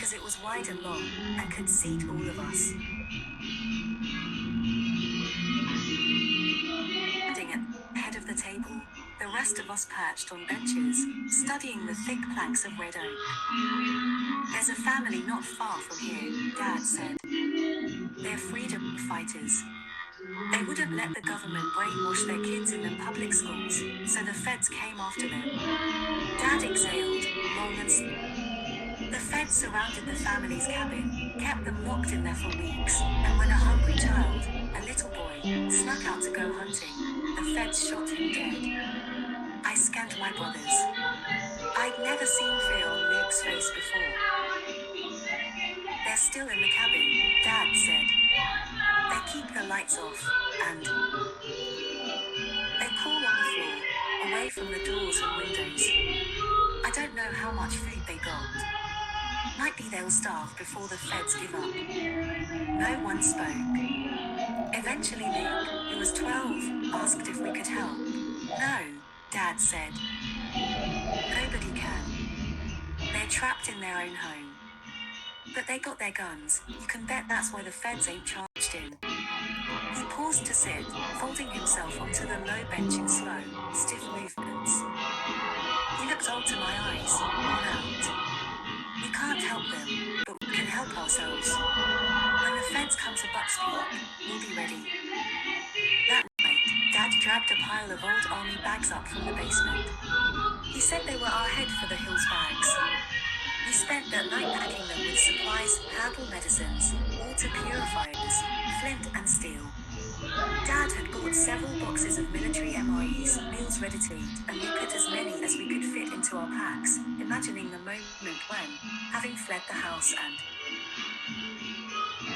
because it was wide and long and could seat all of us. Standing at the head of the table, the rest of us perched on benches, studying the thick planks of red oak. "There's a family not far from here," Dad said. "They're freedom fighters. They wouldn't let the government brainwash their kids in the public schools, so the feds came after them." Dad exhaled, long and The feds surrounded the family's cabin, kept them locked in there for weeks, and when a hungry child, a little boy, snuck out to go hunting, the feds shot him dead. I scanned my brothers. I'd never seen fear on Luke's face before. "They're still in the cabin," Dad said. "They keep the lights off, and they crawl on the floor, away from the doors and windows. I don't know how much food they got. Might be they'll starve before the feds give up." No one spoke. Eventually Luke, who was 12, asked if we could help. "No," Dad said. "Nobody can. They're trapped in their own home. But they got their guns, you can bet that's why the feds ain't charged in." He paused to sit, folding himself onto the low bench in slow, stiff movements. He looked old to my eyes, worn out. "We can't help them, but we can help ourselves. When the feds come to Buck's Peak, we'll be ready." That night, Dad dragged a pile of old army bags up from the basement. He said they were our head for the hills bags. We spent that night packing them with supplies, herbal medicines, water purifiers, flint and steel. Dad had bought several boxes of military MREs, meals ready to eat, and we put as many as we could fit into our packs, imagining the moment when, having fled the house and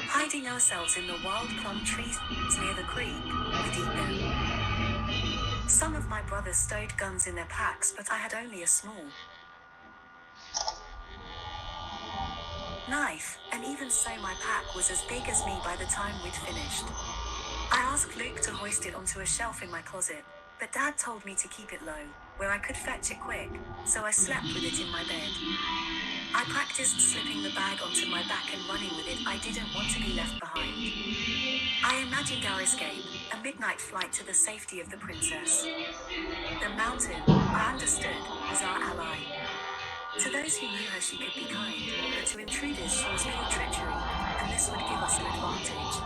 hiding ourselves in the wild plum trees near the creek, we'd eat them. Some of my brothers stowed guns in their packs, but I had only a small knife, and even so my pack was as big as me by the time we'd finished. I asked Luke to hoist it onto a shelf in my closet, but Dad told me to keep it low, where I could fetch it quick, so I slept with it in my bed. I practiced slipping the bag onto my back and running with it. I didn't want to be left behind. I imagined our escape, a midnight flight to the safety of the princess. The mountain, I understood, was our ally. To those who knew her she could be kind, but to intruders she was pure treachery, and this would give us an advantage.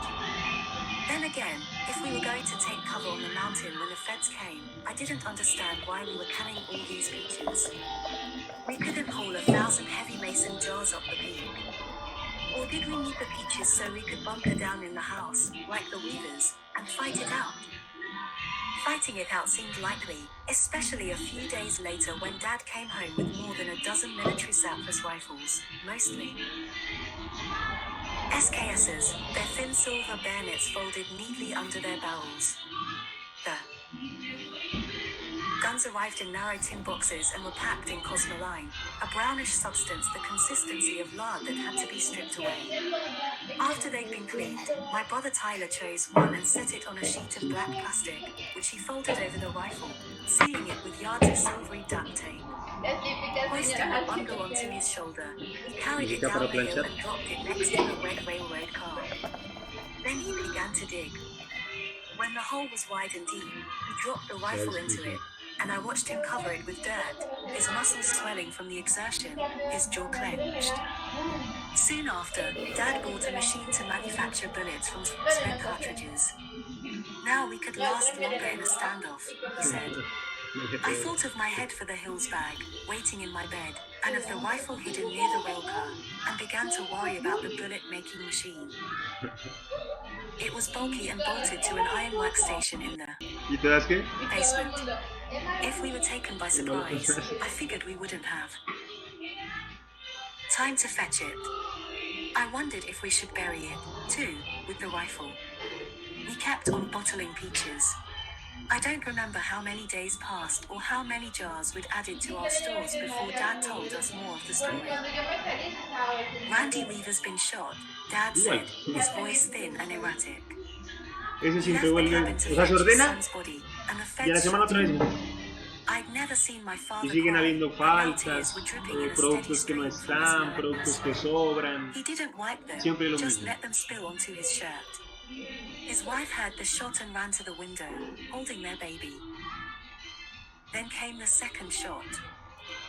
Then again, if we were going to take cover on the mountain when the feds came, I didn't understand why we were canning all these peaches. We couldn't haul 1,000 heavy mason jars up the peak. Or did we need the peaches so we could bunker down in the house, like the Weavers, and fight it out? Fighting it out seemed likely, especially a few days later when Dad came home with more than a dozen military sapper's rifles, mostly SKSs, their thin silver bayonets folded neatly under their barrels. The guns arrived in narrow tin boxes and were packed in cosmoline, a brownish substance the consistency of lard that had to be stripped away. After they'd been cleaned, my brother Tyler chose one and set it on a sheet of black plastic, which he folded over the rifle, sealing it with yards of silvery duct tape. Hoisting the bundle onto his shoulder, he carried it down the hill and dropped it next to the red railroad car. Then he began to dig. When the hole was wide and deep, he dropped the rifle into it, and I watched him cover it with dirt, his muscles swelling from the exertion, his jaw clenched. Soon after, Dad bought a machine to manufacture bullets from spent cartridges. "Now we could last longer in a standoff," he said. I thought of my head for the hills bag, waiting in my bed, and of the rifle hidden near the rail car, and began to worry about the bullet-making machine. It was bulky and bolted to an iron workstation in the basement. If we were taken by surprise, I figured we wouldn't have time to fetch it. I wondered if we should bury it, too, with the rifle. We kept on bottling peaches. I don't remember how many days passed or how many jars we'd added to our stores before Dad told us more of the story. "Randy Weaver's been shot," Dad said, his voice thin and erratic. Ese He siempre left the vuelve, cabin to o sea, se fetch his ordena son's body, and the y a la feds semana shot otra vez. him. I'd never seen my Y father siguen cry, habiendo but now tears were faltas, dripping in a steady productos que no stream from his están, relentless productos que flow. sobran, He didn't wipe them, siempre lo just mismo. let them spill onto his shirt. His wife heard the shot and ran to the window, holding their baby. Then came the second shot.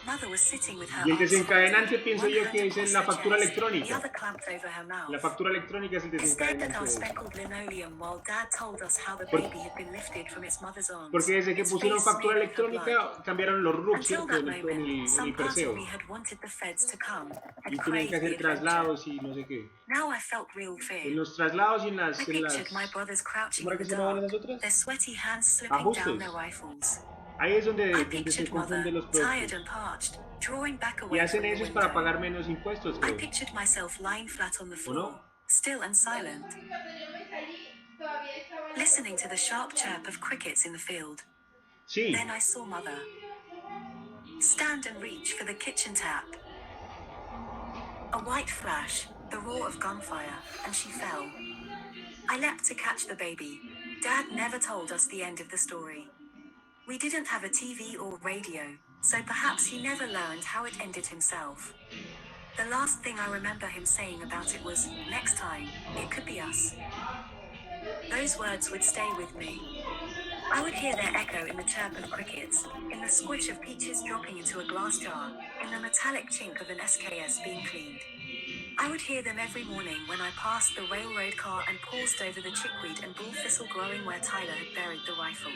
Mother was sitting with her Y el arms folded, desencadenante pienso one yo hand que es en across la her factura chest, the electrónica. other clamped over her La mouth. factura electrónica es el I stared at desencadenante our de eso. speckled linoleum while Dad told us how the Por- baby had been lifted from its mother's arms, Porque desde que its pusieron face factura smeared with her blood. electrónica cambiaron los RUC, Until ¿cierto? that En moment, en some el part of perseo. me had wanted the feds to come, had Y tenían que craved the hacer adventure. traslados y no sé qué. Now I felt real fear. En los traslados y en I las pictured my brothers crouching ¿cómo in era the que se llamaban dark, esas otras? their sweaty hands slipping down Ajustes. their rifles. Ahí es I donde se pictured Mother, confunden los tired productos. and parched, drawing back Y away hacen from the eso es para window. pagar menos impuestos, I creo. pictured myself lying flat on the ¿O floor, no? still and silent, listening to the sharp chirp of crickets in the field. Sí. Then I saw Mother stand and reach for the kitchen tap. A white flash, the roar of gunfire, and she fell. I leapt to catch the baby. Dad never told us the end of the story. We didn't have a TV or radio, so perhaps he never learned how it ended himself. The last thing I remember him saying about it was, next time, it could be us. Those words would stay with me. I would hear their echo in the chirp of crickets, in the squish of peaches dropping into a glass jar, in the metallic chink of an SKS being cleaned. I would hear them every morning when I passed the railroad car and paused over the chickweed and bull thistle growing where Tyler had buried the rifle.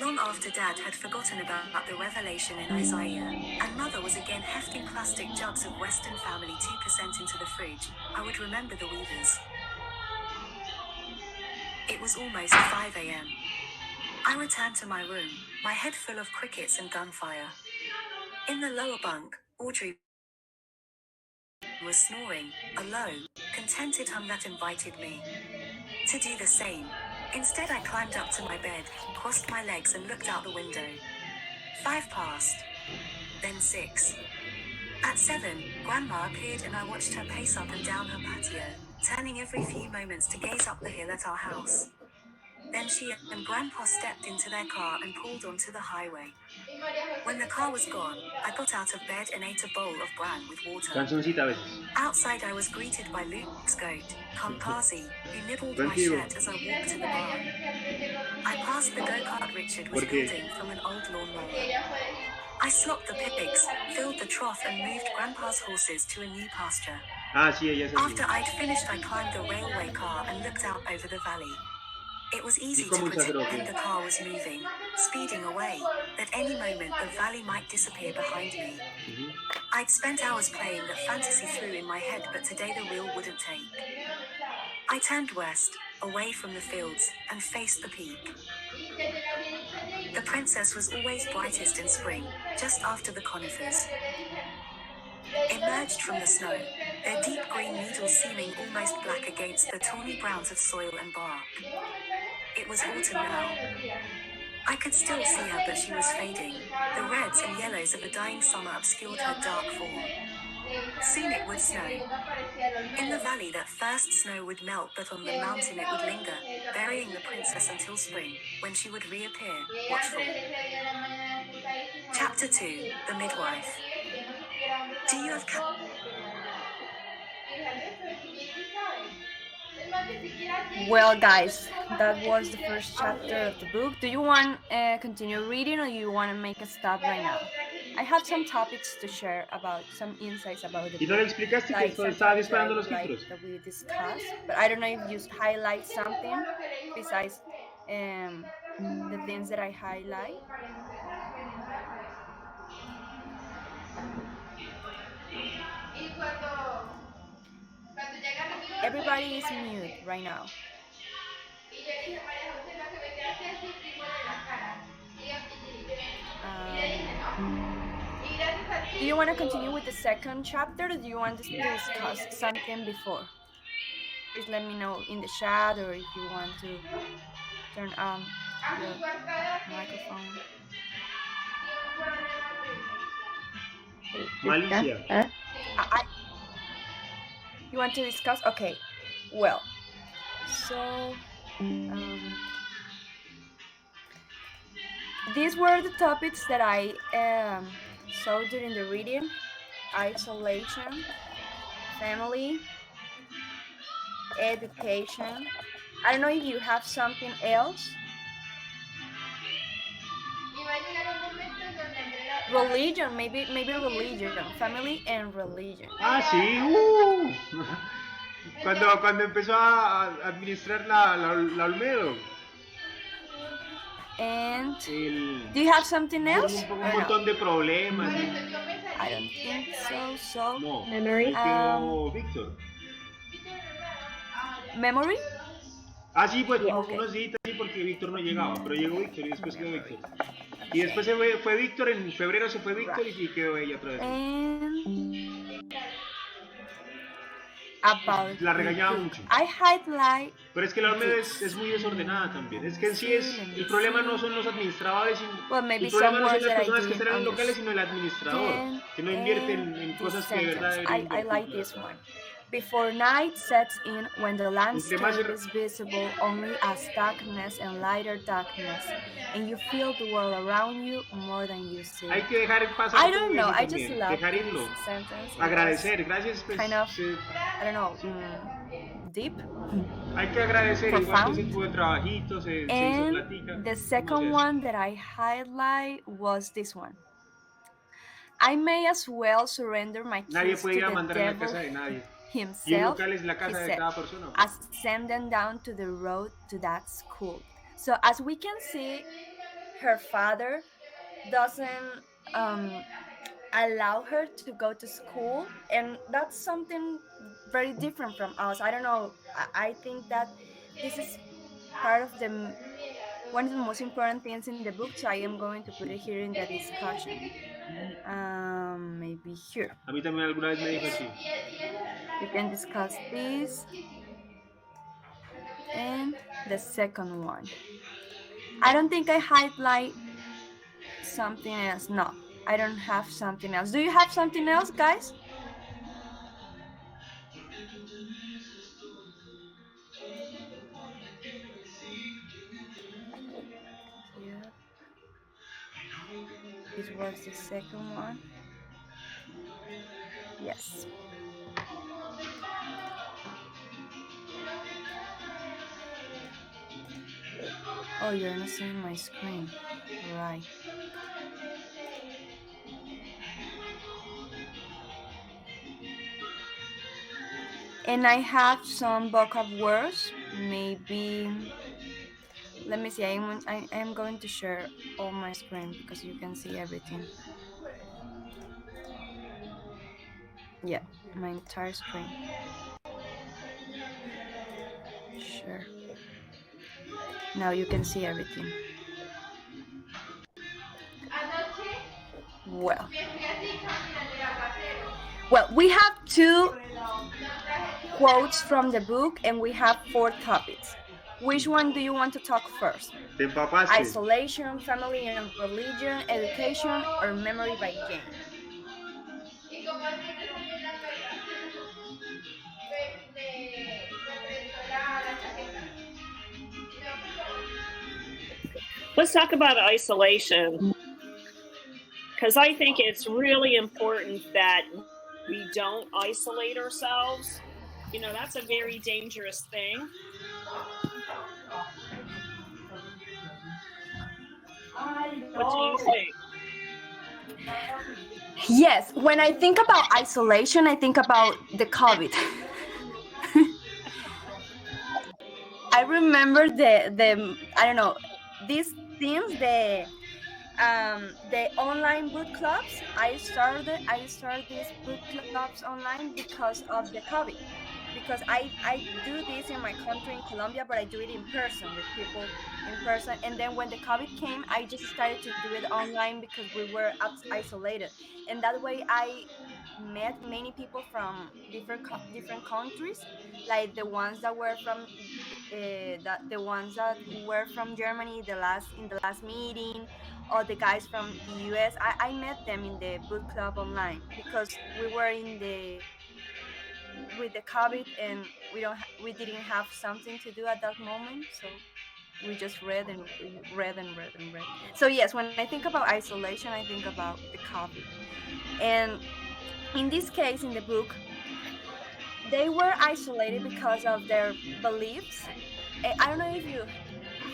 Long after Dad had forgotten about the revelation in Isaiah, and Mother was again hefting plastic jugs of Western Family 2% into the fridge, I would remember the Weavers. It was almost 5 a.m. I returned to my room, my head full of crickets and gunfire. In the lower bunk, Audrey was snoring, a low, contented hum that invited me to do the same. Instead, I climbed up to my bed, crossed my legs and looked out the window. 5 passed. Then 6. At 7, Grandma appeared and I watched her pace up and down her patio, turning every few moments to gaze up the hill at our house. Then she and Grandpa stepped into their car and pulled onto the highway. When the car was gone, I got out of bed and ate a bowl of bran with water. Cancioncita a veces. Outside I was greeted by Luke's goat, Kampazi, who nibbled my Contigo. shirt as I walked to the barn. I passed the go-kart Richard was Porque building from an old lawnmower. I slopped the pigs, filled the trough and moved Grandpa's horses to a new pasture. sí, ella es After así. I'd finished I climbed the railway car and looked out over the valley. It was easy to como un pretend sacerdote. the car was moving, speeding away, that any moment the valley might disappear behind me. I'd spent hours playing that fantasy through in my head, but today the wheel wouldn't take. I turned west, away from the fields, and faced the peak. The princess was always brightest in spring, just after the conifers emerged from the snow, their deep green needles seeming almost black against the tawny browns of soil and bark. It was autumn now. I could still see her, but she was fading. The reds and yellows of a dying summer obscured her dark form. Soon it would snow. In the valley that first snow would melt, but on the mountain it would linger, burying the princess until spring, when she would reappear, watchful. Chapter 2, The Midwife. Do you have Well, guys, that was the first chapter of the book. Do you want to continue reading or you want to make a stop right now? I have some topics to share about some insights about the Y no le book, explicaste que like estabas some topics that I disparando would los like títulos. that we discuss. But I don't know if you highlight something besides the things that I highlight. Everybody is mute right now. Do you want to continue with the second chapter, or do you want to discuss something before? Please let me know in the chat, or if you want to turn on your microphone. Malicia. You want to discuss? Okay. Well, so These were the topics that I saw during the reading: isolation, family, education. I don't know if you have something else. Religion, maybe religion, family and religion. Ah, sí. Cuando empezó a administrar la Olmedo. And El, do you have something Fueron else un or no? montón de problemas. I don't think so. So, No, ahí Memory. um, quedó Víctor. memory. Ah, sí, pues Yeah. Okay, unos días sí, porque Víctor no llegaba, pero llegó Víctor y después quedó Víctor. Y después fue Víctor, en febrero se fue Víctor right. y quedó ella otra vez. And about La the regañaba book, mucho. I highlight Pero es que la Olmedo es this. muy desordenada también. Es que en sí See, es. let El me problema no see. son los administradores, Well, el maybe problema some no son words las that I personas que didn't están en los locales, sino el administrador, understand. que no invierte And en this cosas que de verdad sentence, debería I invertir, like la this verdad. one. Before night sets in, when the Entre más landscape is visible only as darkness and lighter darkness, and you feel the world around you more than you see hay it. que dejar pasar I todo don't know. eso I just también, love dejar this irlo, sentence. It was agradecer, gracias, pues kind of, I don't know, deep, hay que agradecer, igual que se profound. tuvo el trabajito, se hizo And platica, the ¿qué más second es? one that I highlight was this one. I may as well surrender my Nadie keys puede to ir a the mandar en la devil casa de nadie. Y un himself, local es la he casa de said, cada persona, pues. as send them down to the road to that school. So as we can see, her father doesn't allow her to go to school, and that's something very different from us. I don't know. I think that this is part of the one of the most important things in the book. So I am going to put it here in the discussion. Maybe here. A mí también alguna vez me dijo Yes. así. We can discuss this. And the second one. I don't think I highlight something else. No, I don't have something else. Do you have something else, guys? Yep. This was the second one. Yes. Oh, you're not seeing my screen. Right. And I have some vocab words. Maybe let me see. I am going to share all my screen because you can see everything. Yeah, my entire screen. Sure. Now you can see everything. Well, well, we have two quotes from the book and we have four topics. Which one do you want to talk first? Te empapaste. Isolation, family and religion, education, or memory by Jane? Let's talk about isolation, because I think it's really important that we don't isolate ourselves. You know, that's a very dangerous thing. What do you think? Yes, when I think about isolation, I think about the COVID. I remember the I don't know these things the online boot clubs. I started these boot clubs online because of the COVID, because I do this in my country in Colombia, but I do it in person with people in person. And then when the COVID came, I just started to do it online because we were isolated, and that way I met many people from different countries, like the ones that were from the ones that were from Germany in the last meeting, or the guys from the US. I met them in the boot club online because we were in the with the COVID, and we didn't have something to do at that moment. So we just read and read and read and read. So yes, when I think about isolation, I think about the coffee. And in this case, in the book, they were isolated because of their beliefs. I don't know if you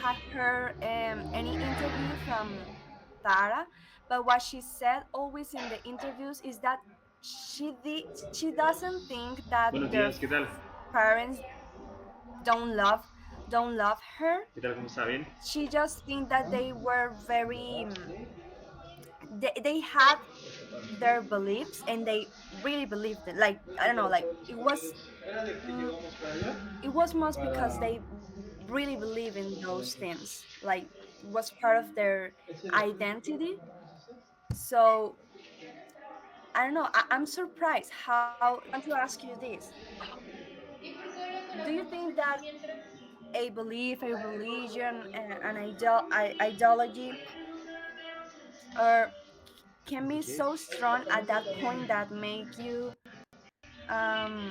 have heard any interview from Tara, but what she said always in the interviews is that she doesn't think that Buenos their días, ¿qué tal? parents don't love don't love her. ¿Qué tal? ¿Cómo está? ¿Bien? She just think that they were very they had their beliefs and they really believed it. Like I don't know, like mm, it was most because they really believe in those things. Like it was part of their identity. So I don't know. I'm surprised how. I want to ask you this: do you think that a belief, a religion, an ideology, or can be so strong at that point that make you um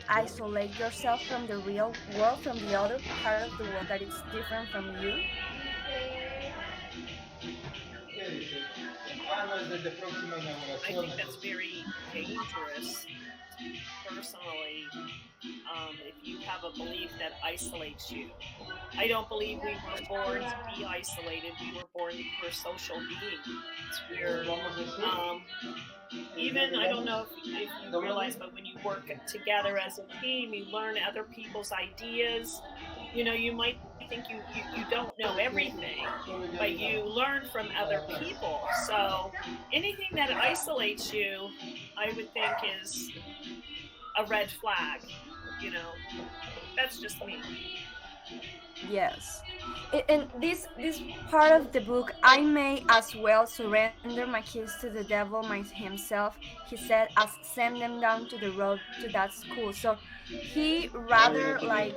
isolate yourself from the real world, from the other part of the world that is different from you? I think that's very dangerous, personally, if you have a belief that isolates you. I don't believe we were born to be isolated. We were born, we're social beings. We're, even, I don't know if you realize, but when you work together as a team, you learn other people's ideas. You know, you might think you don't know everything, but you learn from other people. So anything that isolates you, I would think is a red flag. You know, that's just me. Yes. In this part of the book, I may as well surrender my kids to the devil himself. He said, as send them down to the road to that school. So he rather like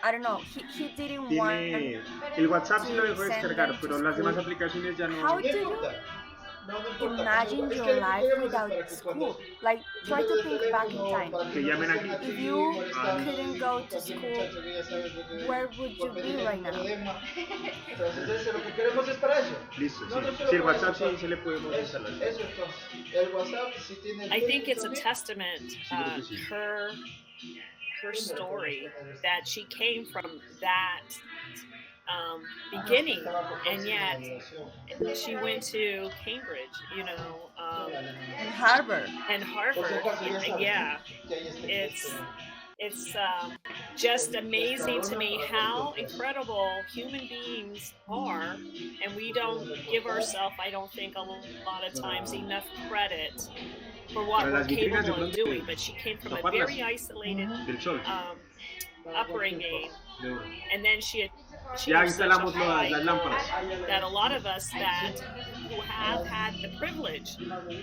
I don't know. He didn't want Tiene... El WhatsApp sí to lo dejó send them descargar, to pero las school. demás aplicaciones ya no... How do you imagine your life without school? Like try to think back in time. Que llamen aquí. If you Ah, couldn't go to school, where would you be right now? listo, sí. Sí, el WhatsApp sí, sí le podemos instalar. I think it's a testament, Sí, creo que sí. her story, that she came from that beginning, and yet she went to Cambridge, you know, And Harvard. and Harvard. Yeah, it's just amazing to me how incredible human beings are, and we don't give ourselves, I don't think, a lot of times enough credit for what Para we're las vitrinas de capable of pronto doing. But she came from a taparlas very isolated del sol. upbringing, De una. and then she Ya achieved such a instalamos high las lámparas. that a lot of us that who have had the privilege,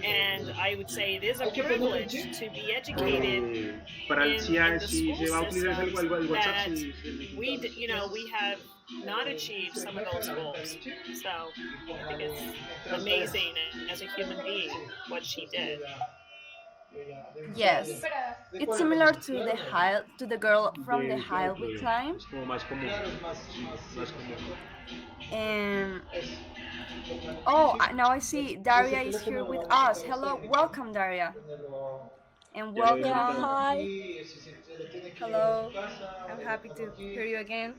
and I would say it is a privilege to be educated Para in si, the si se school va a utilizar el systems, WhatsApp, that si, you know, we have not achieved some of those goals. So I think it's amazing as a human being what she did. Yes. It's similar to the girl from the claro, Hill we que climbed. es como más común. Más común. And oh, now I see Daria is here with us. Hello, welcome Daria. And Ya le welcome. Yeah, ahorita- hi. Hello. I'm happy to hear you again.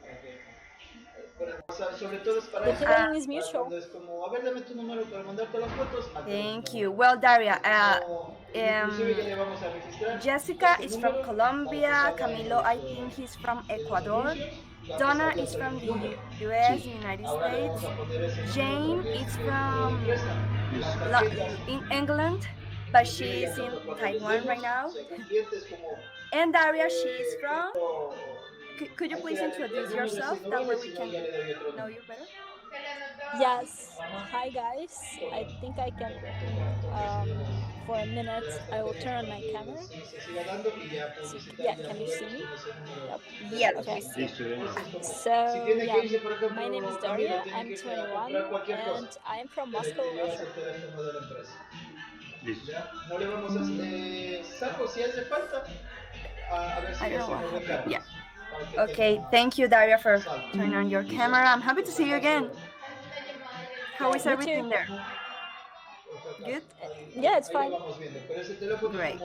The Uh, feeling is mutual. Thank you. Well, Daria, Jessica is from Colombia. Camilo, I think he's from Ecuador. Donna is from the US, United States. Jane is from in England, but she's in Taiwan right now. And Daria, she's from. Could you please introduce yourself? That way we can know you better. Yes. Hi, guys. I think I can. For a minute, I will turn on my camera. So, yeah, can you see me? Yep. Yes, Okay. we see. Listo, de una. So, yeah, my name is Daria. I'm 21 and I'm from Moscow, Russia. Listo. I don't know what happened. Yeah. Okay, thank you, Daria, for turning on your camera. I'm happy to see you again. How is Me too. everything there? Good? Yeah, it's fine. Great.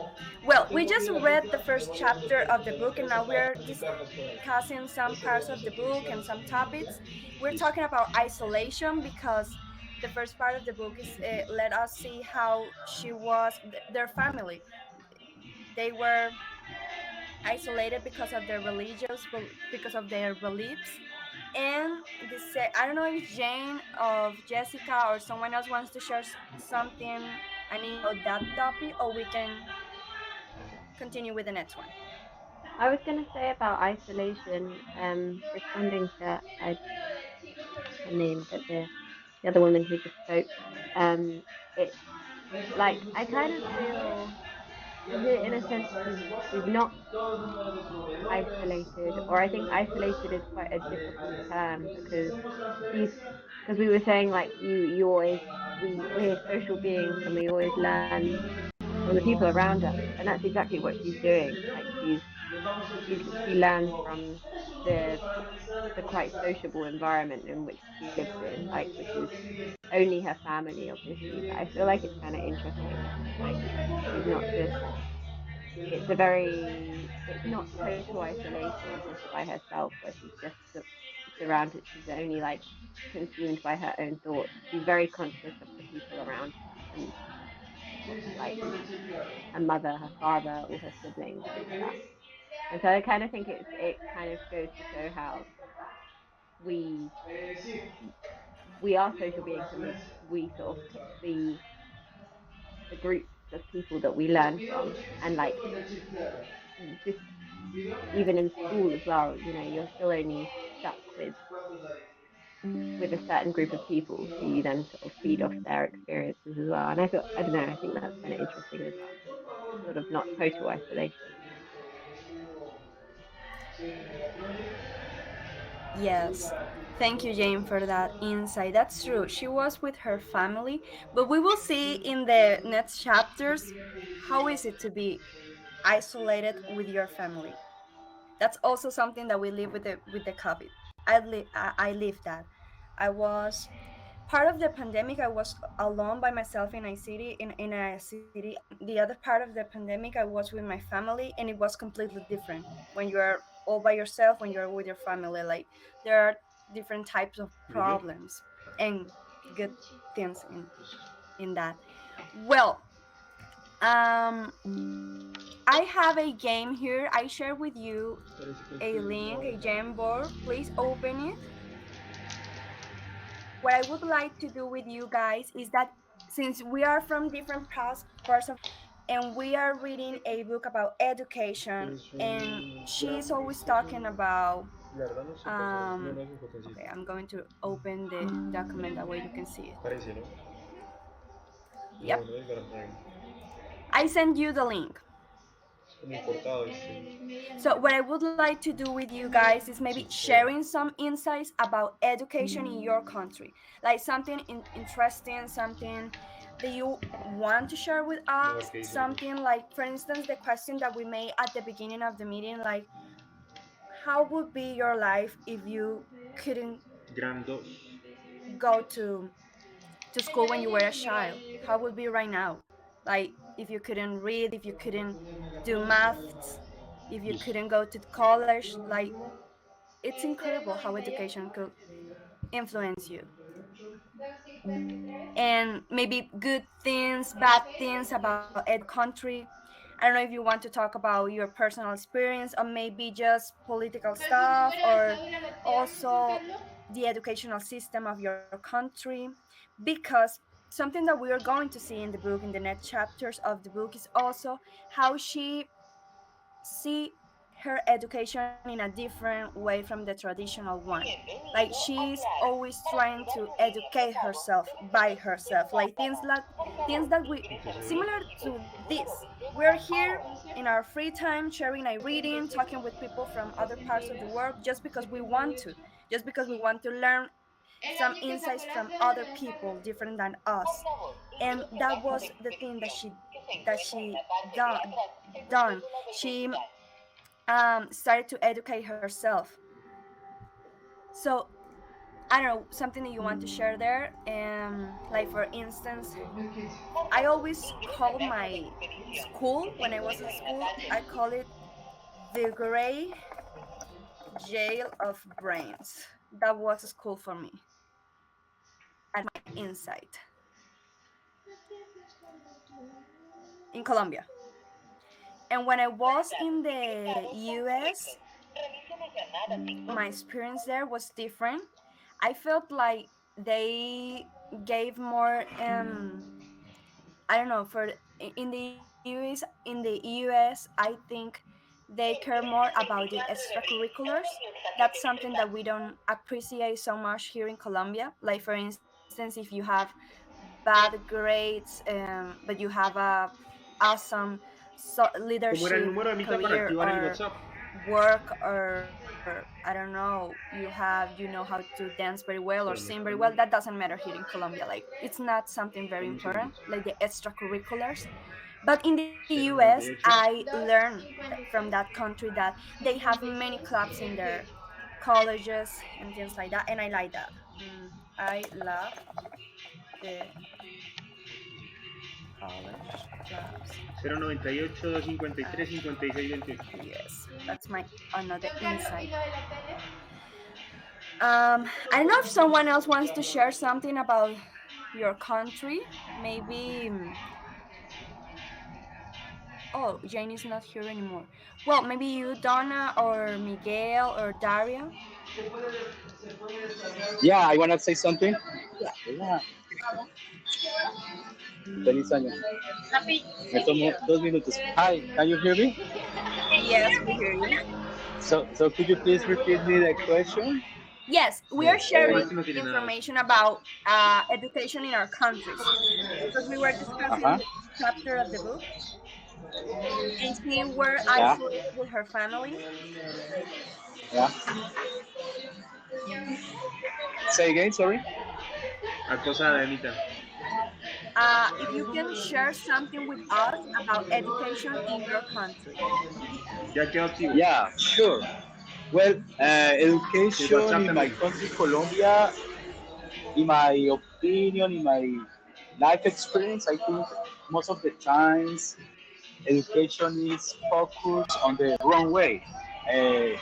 Well, we just read the first chapter of the book, and now we're discussing some parts of the book and some topics. We're talking about isolation because the first part of the book is let us see how she was, their family. They were isolated because of their because of their beliefs. And this, I don't know if Jane of Jessica or someone else wants to share something any about that topic, or we can continue with the next one. I was going to say about isolation, responding to her name, but the other woman who just spoke. It's like I kind of feel because in a sense she's not isolated, or I think isolated is quite a difficult term she's because we were saying like you always we're social beings and we always learn from the people around us, and that's exactly what she's doing. Like she learns from the the quite sociable environment in which she lives in, like which is only her family, obviously. But I feel like it's kind of interesting that like she's not just it's not total isolation just by herself where she's just surrounded, she's only like consumed by her own thoughts. She's very conscious of the people around her and like her mother, her father, all her siblings and stuff. And so I kind of think it kind of goes to show how we we are social beings and we sort of pick the groups of people that we learn from, and like just even in school as well, you know, you're still only stuck with a certain group of people who you then sort of feed off their experiences as well. And I don't know, I think that's kind of interesting as well. It's sort of not total isolation. Yes. Thank you, Jane, for that insight. That's true. She was with her family, but we will see in the next chapters how is it to be isolated with your family. That's also something that we live with the COVID. I lived that. I was part of the pandemic. I was alone by myself in a city, and the other part of the pandemic I was with my family, and it was completely different when you are all by yourself, when you're with your family. Like there are different types of Really? problems and good things in that. Well, um I have a game here. I share with you a link, a Jamboard. Please open it. What I would like to do with you guys is that since we are from different parts of and we are reading a book about education, Es and un she's gramo, always talking about la verdad no sé, pero no, um no es un potencito. okay, I'm going to open the document that way you can see it. Parece, ¿no? No, Yep. no es Prime. I send you the link. Es como importado este. So what I would like to do with you guys is maybe Sí, pero. sharing some insights about education in your country, like something interesting, something that you want to share with No, us, es que dice el something like, for instance, the question that we made at the beginning of the meeting, like, how would be your life if you couldn't Gram 2. go to school when you were a child? How would be right now? Like if you couldn't read, if you couldn't do maths, if you Listo. couldn't go to college, like it's incredible how education could influence you. And maybe good things, bad things about ed country. I don't know if you want to talk about your personal experience or maybe just political stuff or also the educational system of your country. Because something that we are going to see in the book, in the next chapters of the book, is also how she see her education in a different way from the traditional one. Like she's always trying to educate herself by herself, like things that we Entonces, similar to this. We're here in our free time sharing a reading, talking with people from other parts of the world just because we want to, just because we want to learn some insights from other people different than us. And that was the thing that she done. She started to educate herself. So I don't know, something that you want to share there. Like for instance, I always call my school when I was in school. I call it the gray jail of brains. That was a school for me at my insight in Colombia. And when I was in the US, my experience there was different. I felt like they gave more I don't know, for in the US I think they care more about the extracurriculars. That's something that we don't appreciate so much here in Colombia. Like for instance, if you have bad grades, but you have a awesome Como era el leadership número de Mita para career activar el or WhatsApp. work, or I don't know, you know how to dance very well or sing very Espérame, well, that espérame. doesn't matter here in Colombia. Like it's not something very Dame un important, segundito. like the extracurriculars. But in the US, 098. I learned from that country that they have many clubs in their colleges and things like that, and I like that. I love the college clubs 098 253 at 5628. the US. That's my another insight. I don't know if someone else wants to share something about your country. Maybe. Oh, Jane is not here anymore. Well, maybe you, Donna, or Miguel, or Daria. Yeah, I wanna say something. Yeah. Yeah. Feliz año. Me tomo 2 minutos. Hi, can you hear me? Yes, we hear you. So could you please repeat me the question? Yes, we No, are no, sharing este no tiene nada de eso. information about education in our countries because we were Uh discussing huh. the chapter of the book, and she were Yeah. isolated with her family. Yeah. Say again. Sorry. Acosada, Anita. If you can share something with us about education in your country. Ya quedó activo. Yeah, sure. Well, El education WhatsApp in my también. country, Colombia, in my opinion, in my life experience, I think most of the times education is focused on the wrong way. Uh,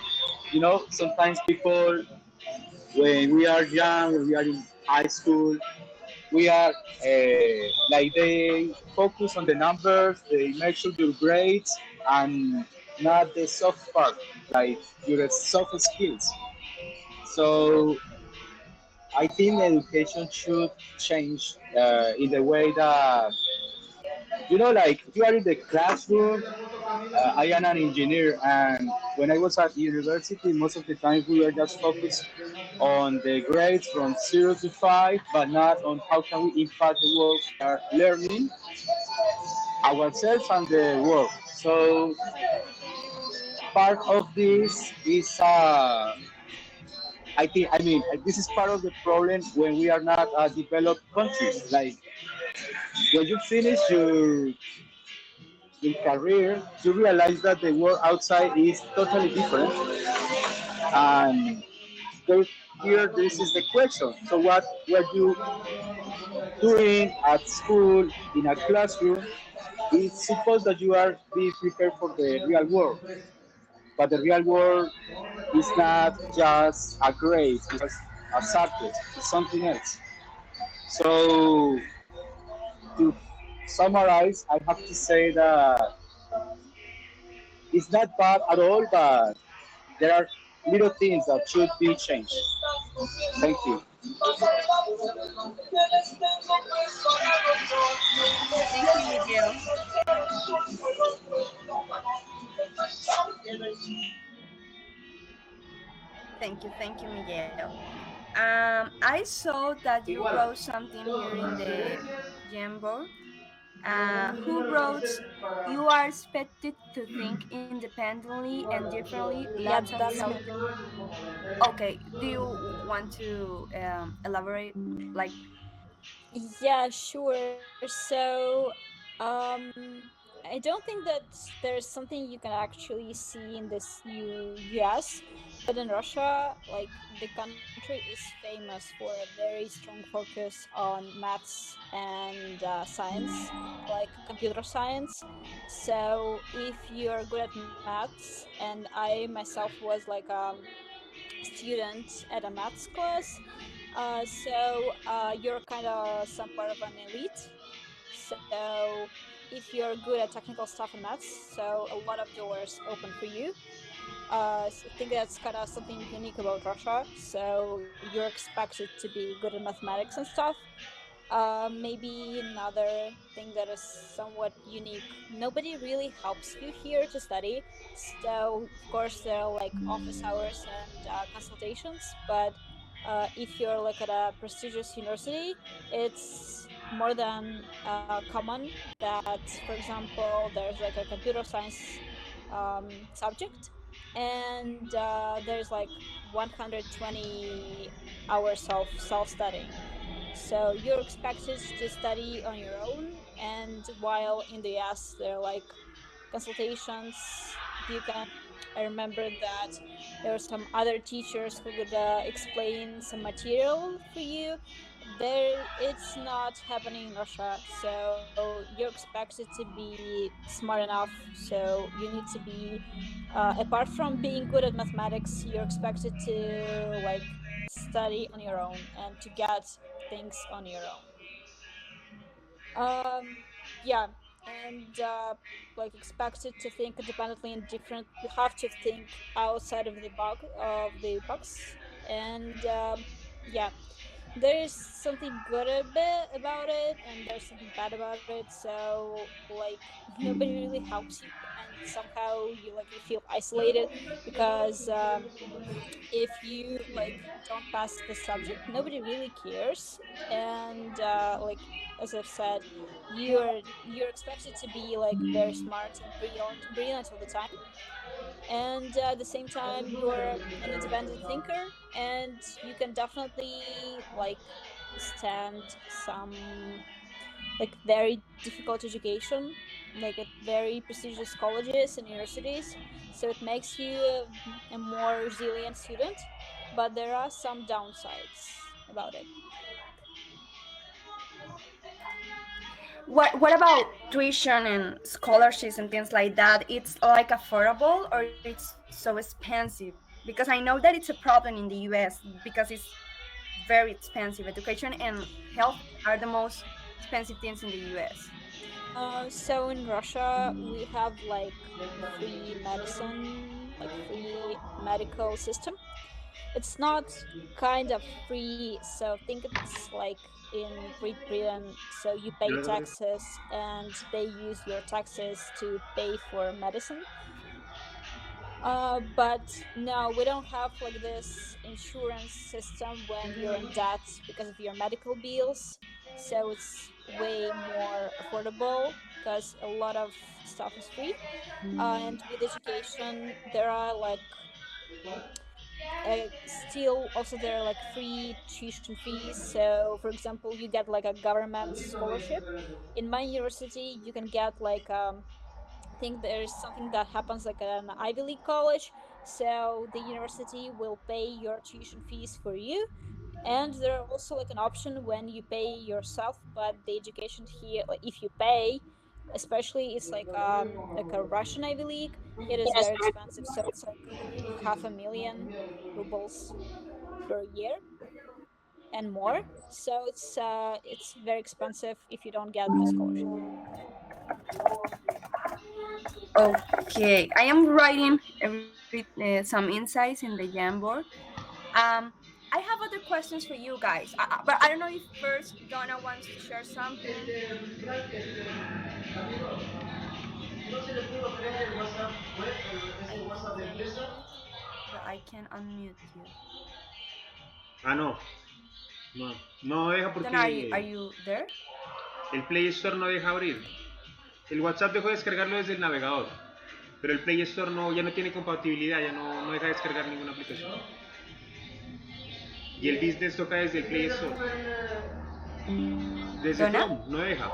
sometimes people, when we are young, when we are in high school, we are like they focus on the numbers, they make sure your grades, and not the soft part, like your soft skills. So I think education should change in the way that like you are in the classroom. I am an engineer, and when I was at university, most of the time we were just focused on the grades from 0 to 5, but not on how can we impact the world we are learning ourselves and the world. So part of this is, I mean, this is part of the problem when we are not developed countries. Like when you finish your career, you realize that the world outside is totally different. And there, here, this is the question. So, what were you doing at school in a classroom? It's supposed that you are being prepared for the real world, but the real world is not just a grade, it's just a subject, it's something else. So, to summarize, I have to say that it's not bad at all, but there are little things that should be changed. Thank you. Thank you, Miguel. Thank you, Miguel. I saw that you wrote something here in the Jamboard. Who wrote, "You are expected to think independently and differently, lots Yeah, of that's self." me. Okay, do you want to elaborate? Like, Yeah, sure. So, I don't think that there's something you can actually see in this US, but in Russia, like the country is famous for a very strong focus on maths and science, like computer science. So if you're good at maths, and I myself was like student at a maths class, you're kind of some part of an elite. So if you're good at technical stuff in maths, so a lot of doors open for you. I think that's kind of something unique about Russia. So you're expected to be good at mathematics and stuff. Maybe another thing that is somewhat unique. Nobody really helps you here to study. So of course there are like office hours and consultations, but if you're like at a prestigious university, it's more than common that, for example, there's like a computer science subject, and there's like 120 hours of self-studying. So you're expected to study on your own, and while in the US there are like consultations, you can. I remember that there were some other teachers who could explain some material for you. There, it's not happening in Russia, so you're expected to be smart enough. So you need to be, apart from being good at mathematics, you're expected to like study on your own and to get things on your own. Yeah, and like expected to think independently and different. You have to think outside of the box, and yeah, there is something good a bit about it, and there's something bad about it. So like nobody really helps you, and somehow you feel isolated because if you like don't pass the subject, nobody really cares, and as I've said, you're expected to be like very smart and brilliant all the time, and at the same time you're an independent thinker, and you can definitely like stand some like very difficult education, like at very prestigious colleges and universities. So it makes you a more resilient student, but there are some downsides about it. What about tuition and scholarships and things like that? It's like affordable or it's so expensive? Because I know that it's a problem in the US because it's very expensive. Education and health are the most expensive things in the US. So in Russia, we have like free medicine, like free medical system. It's not kind of free, so think it's like in Great Britain. So you pay taxes, and they use your taxes to pay for medicine. But no, we don't have like this insurance system when you're in debt because of your medical bills. So it's way more affordable because a lot of stuff is free. And with education, there are like still also there are like free tuition fees. So for example, you get like a government scholarship. In my university, you can get like think there's something that happens like at an Ivy League college. So the university will pay your tuition fees for you. And there are also like an option when you pay yourself, but the education here, like if you pay, especially it's like a Russian Ivy League, it is very expensive. So it's like 500,000 rubles per year and more. So it's very expensive if you don't get the scholarship. Okay, I am writing some insights in the Jamboard. Um, I have other questions for you guys, but I don't know if first Donna wants to share something. I think, but I can unmute you. Ah, no. No, no deja Donna, are porque you there? el Play Store no deja abrir. El WhatsApp dejó de descargarlo desde el navegador. Pero el Play Store no, ya no tiene compatibilidad, ya no deja descargar ninguna aplicación. Y el Business toca desde el Play Store. Desde Donna? Chrome, no deja.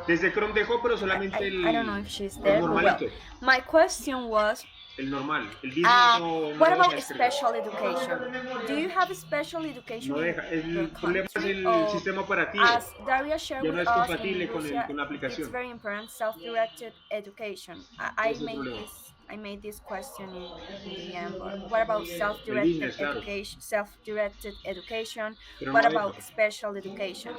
Desde Chrome dejó, pero solamente I don't know if she's el there, but well, normalito, my question was, el normal. El business no what lo deja about descargar. special education? Do you have special No education in deja. your El problema es country? el Or sistema operativo. as Daria shared Ya no with es us in compatible Russia, con la it's aplicación. very important self-directed education. Ese es el problema. I made this question in the end, but what about El business, claro. self-directed education? Pero What no deja. about special education?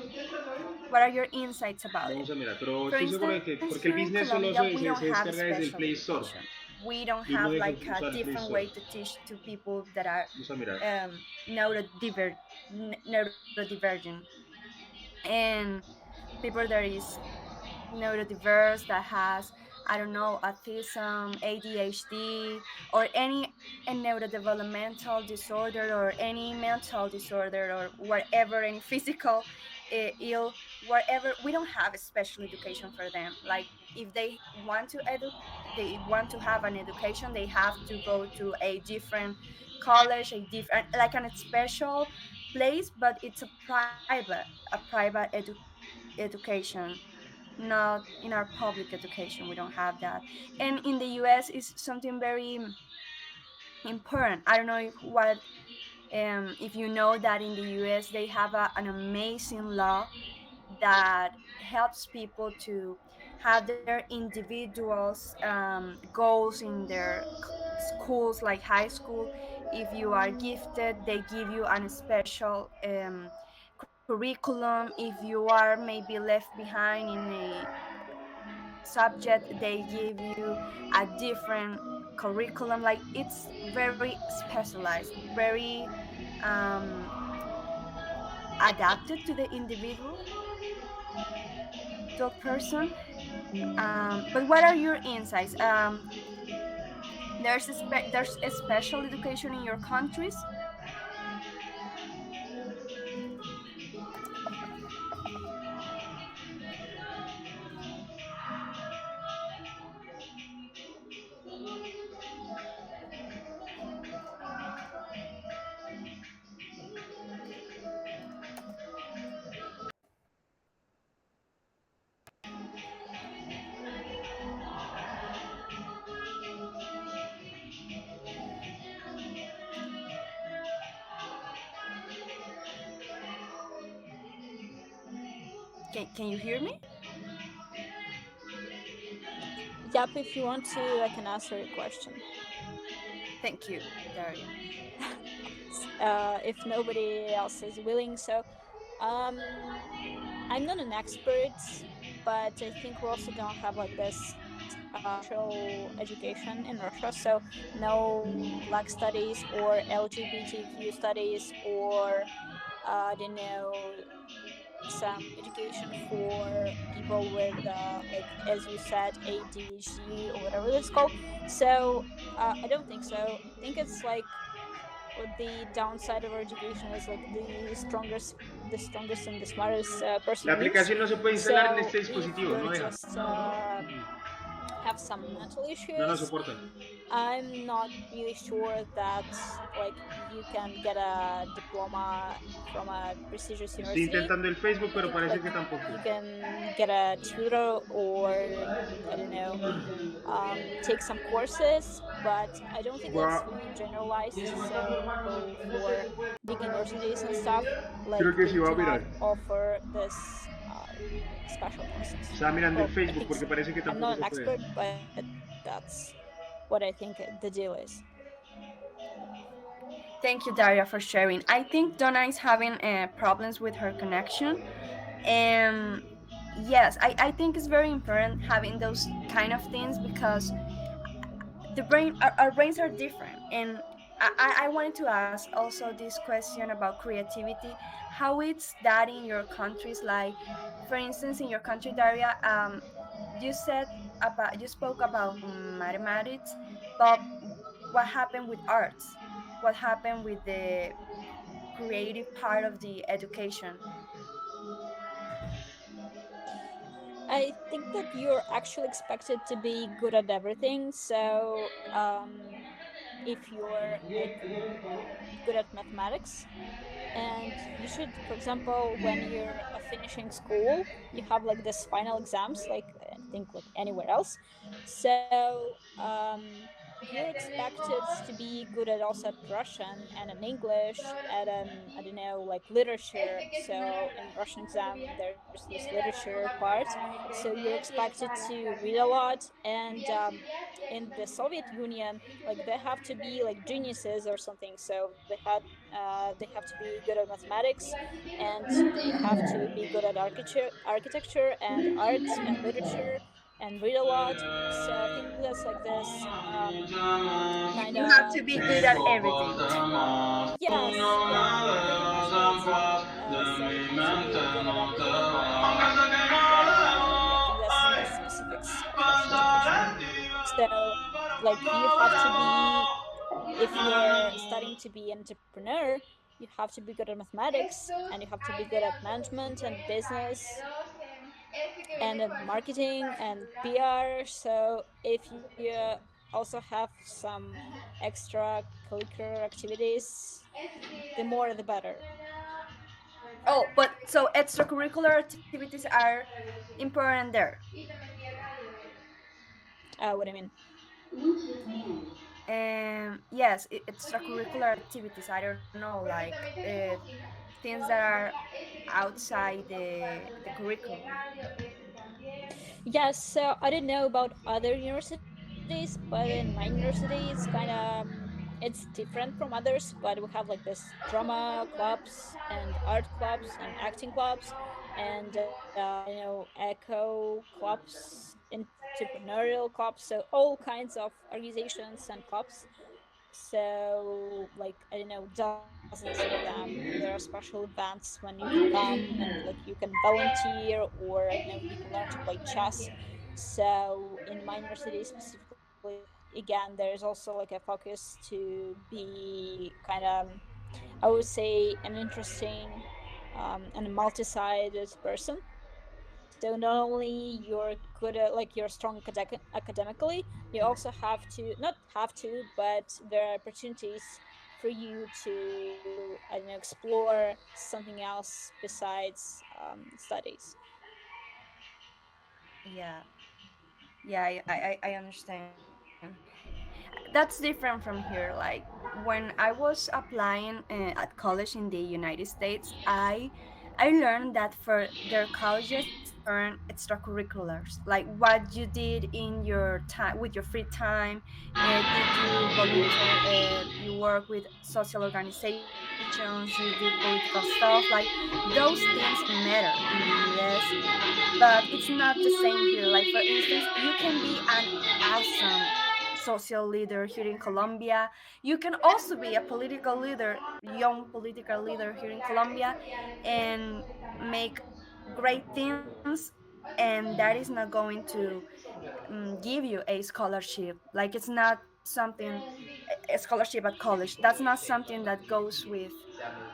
What are your insights about it? Vamos a mirar, pero For estoy seguro de instance, que, here porque in el business Colombia, solo we don't se have descarga desde special el Play Store education. We don't y have no deja like a usar el Play different Store. way to teach to people that are Vamos a mirar. neurodivergent, and people that is neurodiverse that has, I don't know, autism, ADHD, or any a neurodevelopmental disorder or any mental disorder or whatever, any physical ill, whatever. We don't have a special education for them. Like if they want to have an education, they have to go to a different college, a different like an special place, but it's a private education, not in our public education. We don't have that. And in the US is something very important. I don't know if you know that in the US they have an amazing law that helps people to have their individuals goals in their schools, like high school. If you are gifted, they give you an special curriculum. If you are maybe left behind in a subject, they give you a different curriculum. Like it's very specialized, very um, adapted to the individual person. But what are your insights? There's a special education in your countries. Can you hear me? Yep, if you want to, I can answer your question. Thank you, Daria. If nobody else is willing. So, I'm not an expert, but I think we also don't have like this special education in Russia. So, no black studies or LGBTQ studies or I don't know, some education for people with like as you said ADHD or whatever it's called. So I don't think so. I think it's like the downside of our education is like the strongest and the smartest La person wins. aplicación no se puede instalar en So este if dispositivo, no you're deja. just have some mental No la issues, soporta. I'm not really sure that like you can get a diploma from a prestigious Estoy university. intentando el Facebook, I pero think parece like que tampoco. you can get a tutor or I don't know, take some courses, but I don't think Va- that's really generalized. So for big universities and stuff, like Creo que they sí do va a not mirar. offer this like special classes. Estaba mirando el Well, I Facebook think porque so. parece que I'm tampoco not se an puede. expert, but that's what I think the deal is. Thank you, Daria, for sharing. I think Donna is having problems with her connection. And yes, I think it's very important having those kind of things because our brains are different. And I wanted to ask also this question about creativity. How it's that in your countries? Like, for instance, in your country, Daria, you spoke about mathematics, but what happened with arts? What happened with the creative part of the education? I think that you're actually expected to be good at everything. So if you're like good at mathematics. And you should, for example, when you're finishing school, you have like this final exams, like I think like anywhere else. So you're expected to be good at also at Russian and in English, at I don't know, like literature. So in Russian exam there's this literature part, so you're expected to read a lot. And in the Soviet Union, like they have to be like geniuses or something. So they have to be good at mathematics, and they have to be good at architecture and art and literature, and read a lot. So I think that's like this kind You have of to be good at everything. yes, yeah, pretty much that. So you have to be good at everything, and yeah, I think that's the specifics of Russian education. So like you have to be, if you're studying to be an entrepreneur, you have to be good at mathematics, and you have to be good at management and business and marketing and PR. So if you also have some extra curricular activities, the more the better. Oh, but so extracurricular activities are important there. What do you mean? Yes, extracurricular activities. I don't know, like things that are outside the curriculum. Yes, so I don't know about other universities, but in my university it's kind of it's different from others. But we have like this drama clubs and art clubs and acting clubs, and you know, eco clubs, entrepreneurial clubs. So all kinds of organizations and clubs. So like I don't know, dozens of them. There are special events when you can come and like you can volunteer, or I don't know, you can learn to play chess. So in my university specifically, again, there's also like a focus to be kind of, I would say, an interesting and multi-sided person. So not only you're good at, like you're strong academically, you also have to, not have to, but there are opportunities for you to, I don't know, explore something else besides studies. Yeah, yeah, I understand. That's different from here. Like when I was applying at college in the United States, I learned that for their colleges they have different extracurriculars, like what you did in your time with your free time. Did you volunteer? You work with social organizations. You did political stuff. Like those things matter in the U.S., but it's not the same here. Like for instance, you can be an awesome social leader here in Colombia. You can also be a political leader, young political leader here in Colombia, and make great things. And that is not going to give you a scholarship. Like it's not something, a scholarship at college. That's not something that goes with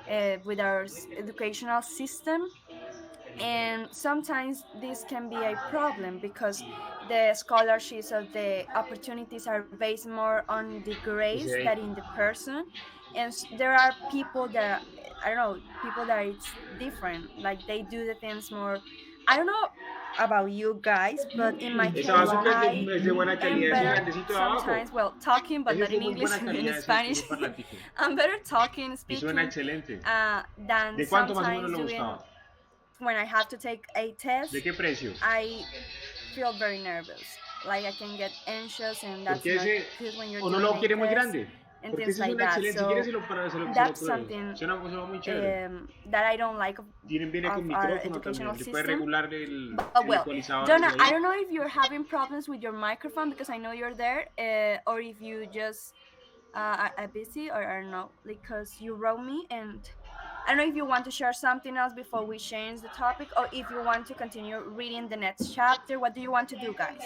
our educational system. And sometimes this can be a problem because the scholarships or the opportunities are based more on the grades than in the person. And there are people that I don't know, people that it's different, like they do the things more. I don't know about you guys, but in my Ese case vaso que I es de buena am calidad, ese better grandecito de abajo. sometimes, well, talking but Ese es not de in muy English buena and in calidad, ese Spanish. parlantico. I'm better talking, Y suena speaking, excelente. than ¿De cuánto más o menos sometimes le doing gustaba? when I have to take a ¿De test. qué precio? I feel very nervous. Like I can get anxious, and that's Porque not ese, good when you're o no doing lo a quiere muy test grande. and Porque things ese like suena that. excelente. Si quieres So se lo that's pruebo. something Suena muy chévere. that I don't like Viene of con our micrófono educational también. Le puedes system. regular But el well, ecualizador desde Jonah, I ahí. don't know if you're having problems with your microphone because I know you're there, or if you just are busy or no, because you wrote me and I don't know if you want to share something else before we change the topic, or if you want to continue reading the next chapter. What do you want to do, guys?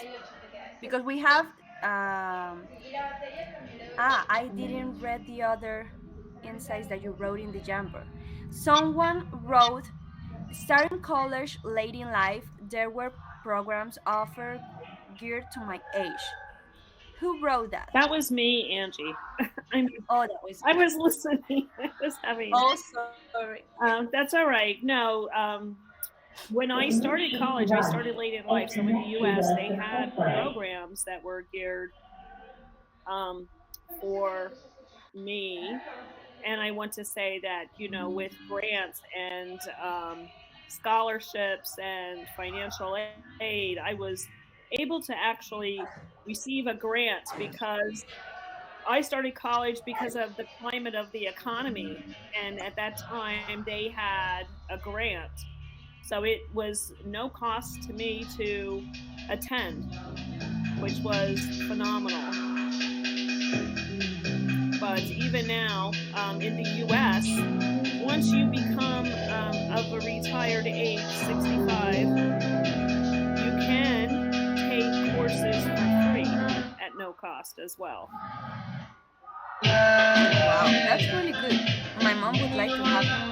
Because we have I didn't read the other insights that you wrote in the Jamber. Someone wrote, starting college late in life, there were programs offered geared to my age. Who wrote that? That was me, Angie. I mean, Oh, that was I you. was listening. I was having. Oh, sorry. That's all right. No, when I started college, I started late in life. So in the U.S., they had programs that were geared um, for me. And I want to say that, with grants and scholarships and financial aid, I was able to actually receive a grant because I started college because of the climate of the economy. And at that time, they had a grant. So it was no cost to me to attend, which was phenomenal. But even now, in the US, once you become of a retired age, 65, you can take courses for free at no cost as well. Wow, that's really good. My mom would like to have that.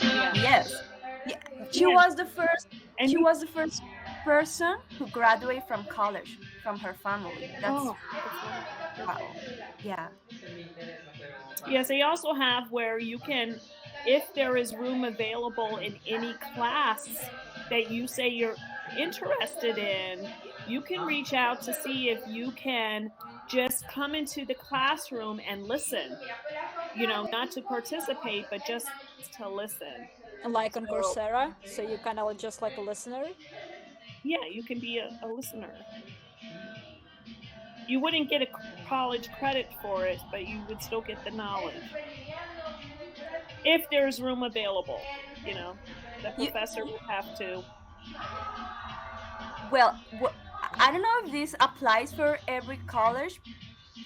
Yeah. Yes. Yeah. She Yeah. was the first And she was the first person who graduated from college from her family. That's oh, that's wonderful. wow. Yeah. Yes, they also have where you can, if there is room available in any class that you say you're interested in, you can reach out to see if you can just come into the classroom and listen. Not to participate, but just to listen. Like on So, Coursera, so you kind of just like a listener. yeah, you can be a listener. You wouldn't get a college credit for it, but you would still get the knowledge if there's room available. You know, the You professor would have to. well, I don't know if this applies for every college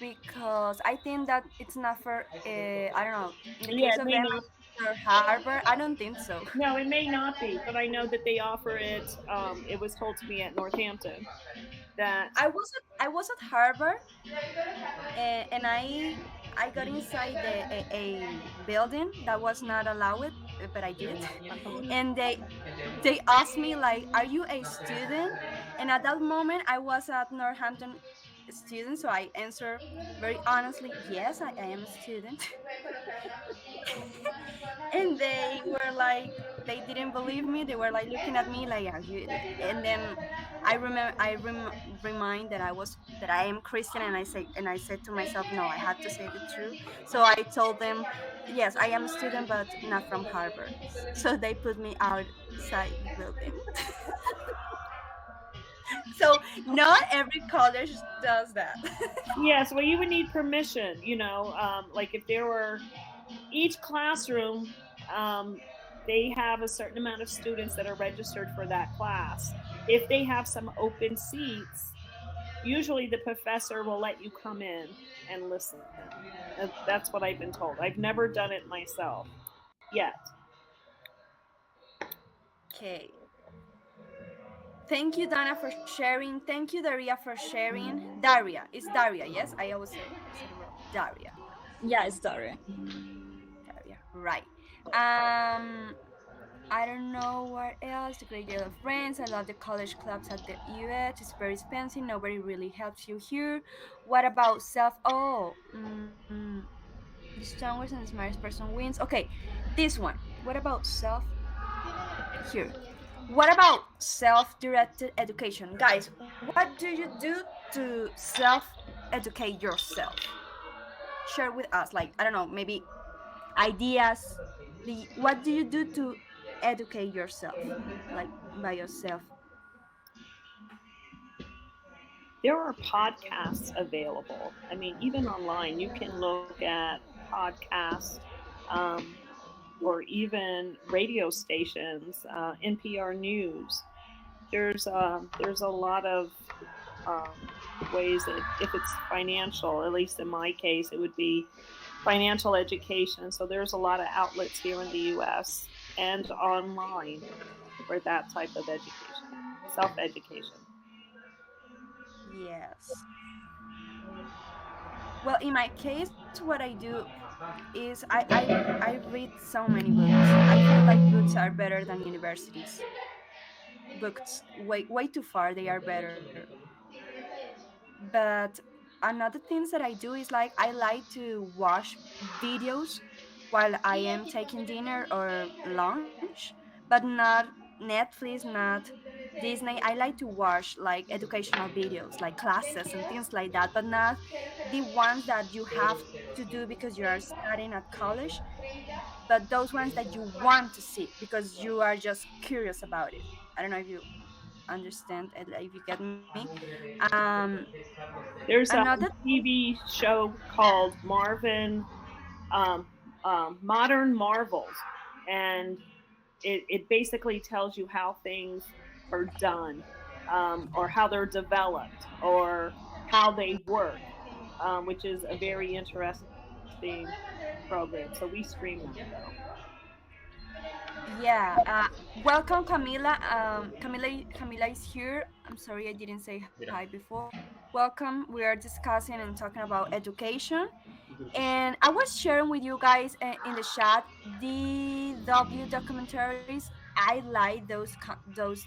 because I think that it's not for I don't know. In the Yeah, case it of may them, not. for Harvard, I don't think so. No, it may not be, but I know that they offer it. It was told to me at Northampton that. I was at Harvard, and I got inside a building that was not allowed, but I did it. And they asked me like, "Are you a student?" And at that moment, I was at Northampton student, so I answered very honestly, "Yes, I am a student." And they were like, they didn't believe me. They were like looking at me like, "Are you?" And then remind that I am Christian, and I said to myself, no, I had to say the truth. So I told them, yes, I am a student, but not from Harvard. So they put me outside the building. So not every college does that. Yes, well, you would need permission. Like if there were each classroom, um, they have a certain amount of students that are registered for that class. If they have some open seats, usually the professor will let you come in and listen. That's what I've been told. I've never done it myself yet. Okay. Thank you, Dana, for sharing. Thank you, Daria, for sharing. Daria. It's Daria, yes? I always said it wrong. Daria. Yeah, it's Daria. Daria. Right. Um, I don't know what else. The great deal of friends. I love the college clubs at the US. It's very expensive. Nobody really helps you here. What about self? Oh, the strongest and the smartest person wins. Okay, this one. What about self here? What about self-directed education, guys? What do you do to self-educate yourself? Share with us, like I don't know, maybe ideas. What do you do to educate yourself, like by yourself? There are podcasts available. I mean, even online, you can look at podcasts, um, or even radio stations, NPR News. There's a lot of um, ways that if it's financial, at least in my case, it would be financial education. So there's a lot of outlets here in the U.S. and online for that type of education, self education. Yes. Well, in my case, what I do is I read so many books. I feel like books are better than universities. Books way too far. They are better. But another things that I do is like I like to watch videos while I am taking dinner or lunch, but not Netflix, not Disney. I like to watch like educational videos, like classes and things like that, but not the ones that you have to do because you are studying at college, but those ones that you want to see because you are just curious about it. I don't know if you understand, if you get me. Um, There's a Another TV show called um, Modern Marvels, and it basically tells you how things are done, or how they're developed, or how they work, which is a very interesting program. So we stream them though. Yeah. Welcome, Camila. Camila is here. I'm sorry I didn't say hi Mira, before. Welcome. We are discussing and talking about education. entonces, And I was sharing with you guys in the chat the W documentaries. I like those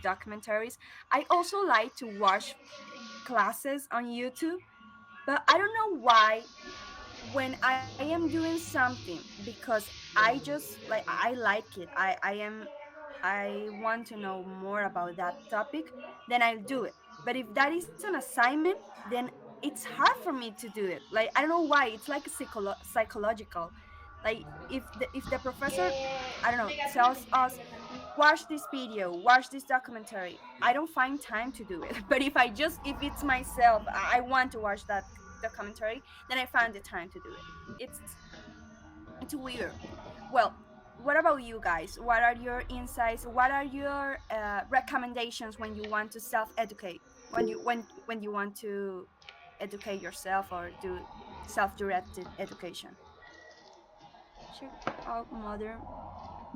documentaries. I also like to watch classes on YouTube, but I don't know why when I am doing something because I just like I like it. I want to know more about that topic, then I'll do it. But if that is an assignment, then it's hard for me to do it. Like I don't know why. It's like psychological. Like if the professor, I don't know, tells us watch this video, watch this documentary, I don't find time to do it. But if it's myself, I want to watch that documentary, then I find the time to do it. It's weird. Well, what about you guys? What are your insights? What are your recommendations when you want to self-educate? When you want to educate yourself or do self-directed education? Check out Mother.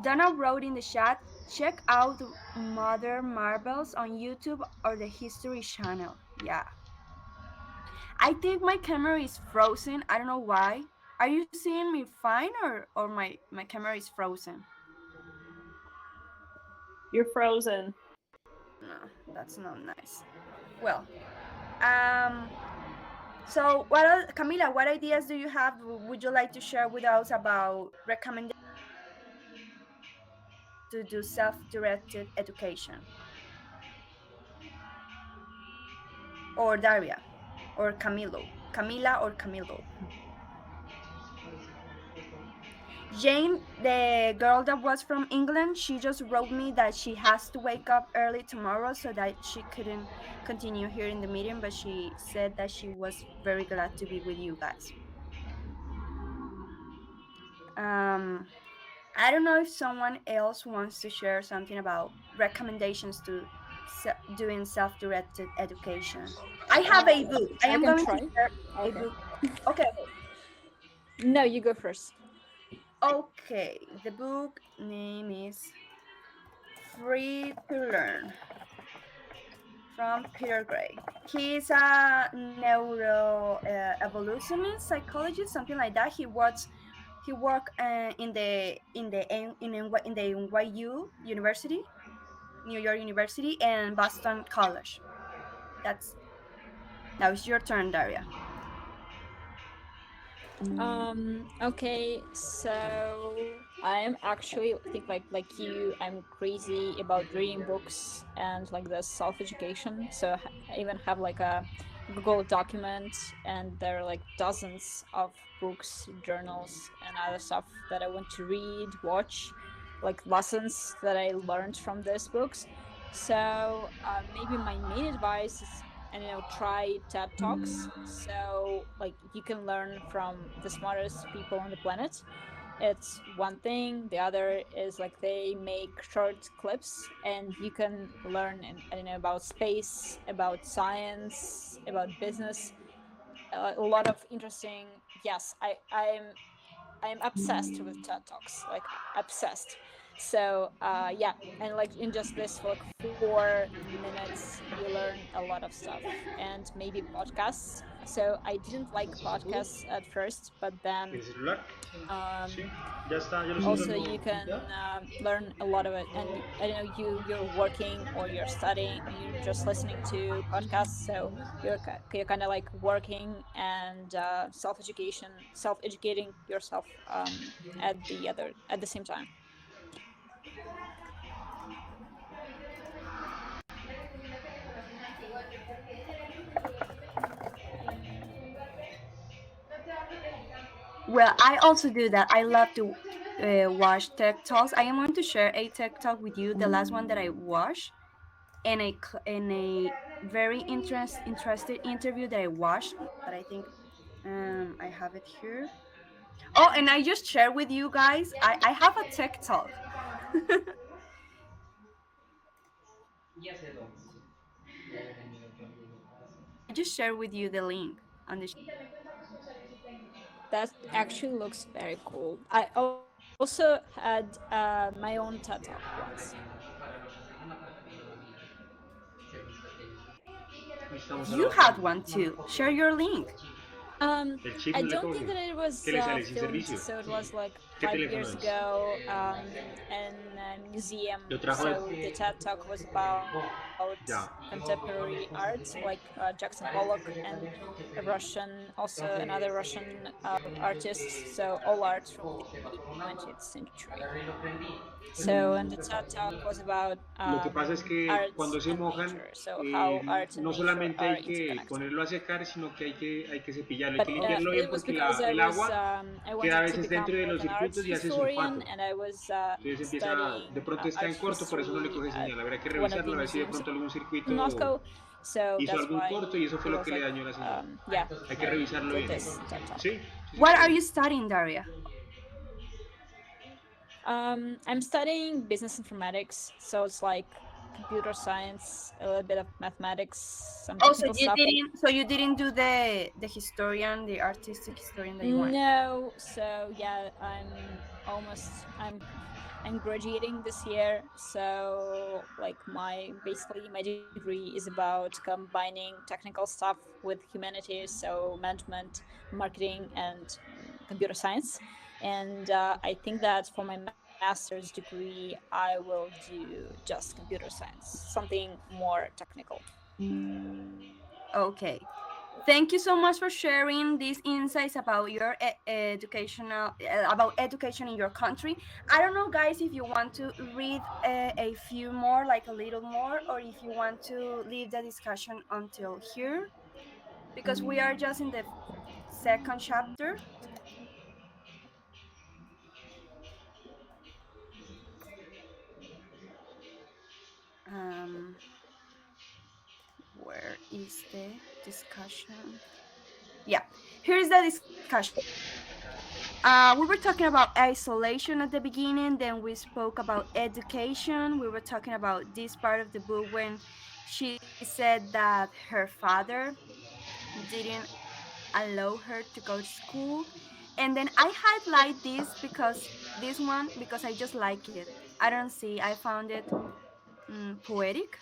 Donna wrote in the chat. Check out Mother Marvels on YouTube or the History Channel. Yeah, I think my camera is frozen. I don't know why. Are you seeing me fine or my camera is frozen? You're frozen. No, that's not nice. Well, um, so Camila, what ideas do you have? Would you like to share with us about recommendations to do self-directed education? Or Daria, or Camila or Camilo? Jane, the girl that was from England, she just wrote me that she has to wake up early tomorrow so that she couldn't continue here in the meeting, but she said that she was very glad to be with you guys. Um, I don't know if someone else wants to share something about recommendations to doing self-directed education. I have a book. I I am can going to try. share a Okay. book. Okay, No, you go first. okay. The book name is Free to Learn from Peter Gray. He's a neuro evolutionist, psychologist, something like that. He worked in the NYU University, New York University, and Boston College. That's Now it's your turn, Daria. Okay, so I'm actually I think like you, I'm crazy about reading books and like the self education. So I even have like a Google document, and there are like dozens of books, journals, and other stuff that I want to read, watch, like lessons that I learned from these books. So maybe my main advice is, and try TED Talks. So like you can learn from the smartest people on the planet. It's one thing. The other is like they make short clips, and you can learn, I don't know, about space, about science, about business, a lot of interesting. Yes, I'm obsessed with TED Talks, like obsessed. So yeah, and like in just this like 4 minutes you learn a lot of stuff. And maybe podcasts. So I didn't like podcasts at first, but then ¿El celular? Sí. um, Ya está, ya lo estoy also usando. you can learn a lot of it. And I don't know, you're working or you're studying and you're just listening to podcasts, so you're kind of like working and self educating yourself at the same time. Well, I also do that. I love to watch tech talks. I am going to share a tech talk with you, the last one that I watched, and a very interested interview that I watched. That I think I have it here. Oh, and I just share with you guys. I have a tech talk. I just share with you the link on the. That actually looks very cool. I also had my own TED talk once. Estamos al You lado had suyo. one too. Share your link. El chip I no le don't think coge. that it ¿Qué was le sale sin filmed, servicio? so it was like ¿Qué 5 years teléfono es? ago in a museum. Lo trajo de... So the TED talk was about Ya. contemporary art, like Jackson Pollock and a Russian, also another Russian artist. So all art from the 20th century. So and the TED talk was about Lo que pasa es que art cuando se and mojan, nature. So how art and no nature solamente are hay que interconnected. ponerlo a secar, sino que hay que cepillarlo, hay But que limpiarlo bien it was porque because el agua I queda a wanted to veces dentro become de like los an art circuitos y hace historian, sulfato. and I was Entonces empieza, de studying pronto está art en corto, por eso no le history coge at señal. Habrá que one of revisarlo, the a ver si de museums pronto algún in circuito Moscow. So hizo that's algún why corto y eso fue it lo was que le like dañó la señal. yeah, Hay que I revisarlo did bien. this TED talk. Sí, sí se What are puede. you studying, Daria? I'm studying business informatics, so it's like computer science, a little bit of mathematics, some Oh, so technical you stuff. didn't. So you didn't do the historian, the artistic historian that you wanted. No, so yeah, I'm graduating this year. So like my degree is about combining technical stuff with humanities, so management, marketing, and computer science. And I think that for my master's degree, I will do just computer science, something more technical. Okay. Thank you so much for sharing these insights about your educational about education in your country. I don't know, guys, if you want to read a few more, like a little more, or if you want to leave the discussion until here, because we are just in the second chapter. Um, where is the discussion? Yeah, here is the discussion. We were talking about isolation at the beginning, then we spoke about education. We were talking about this part of the book when she said that her father didn't allow her to go to school. And then I highlight this one because I just like it. I don't see, I found it poetic.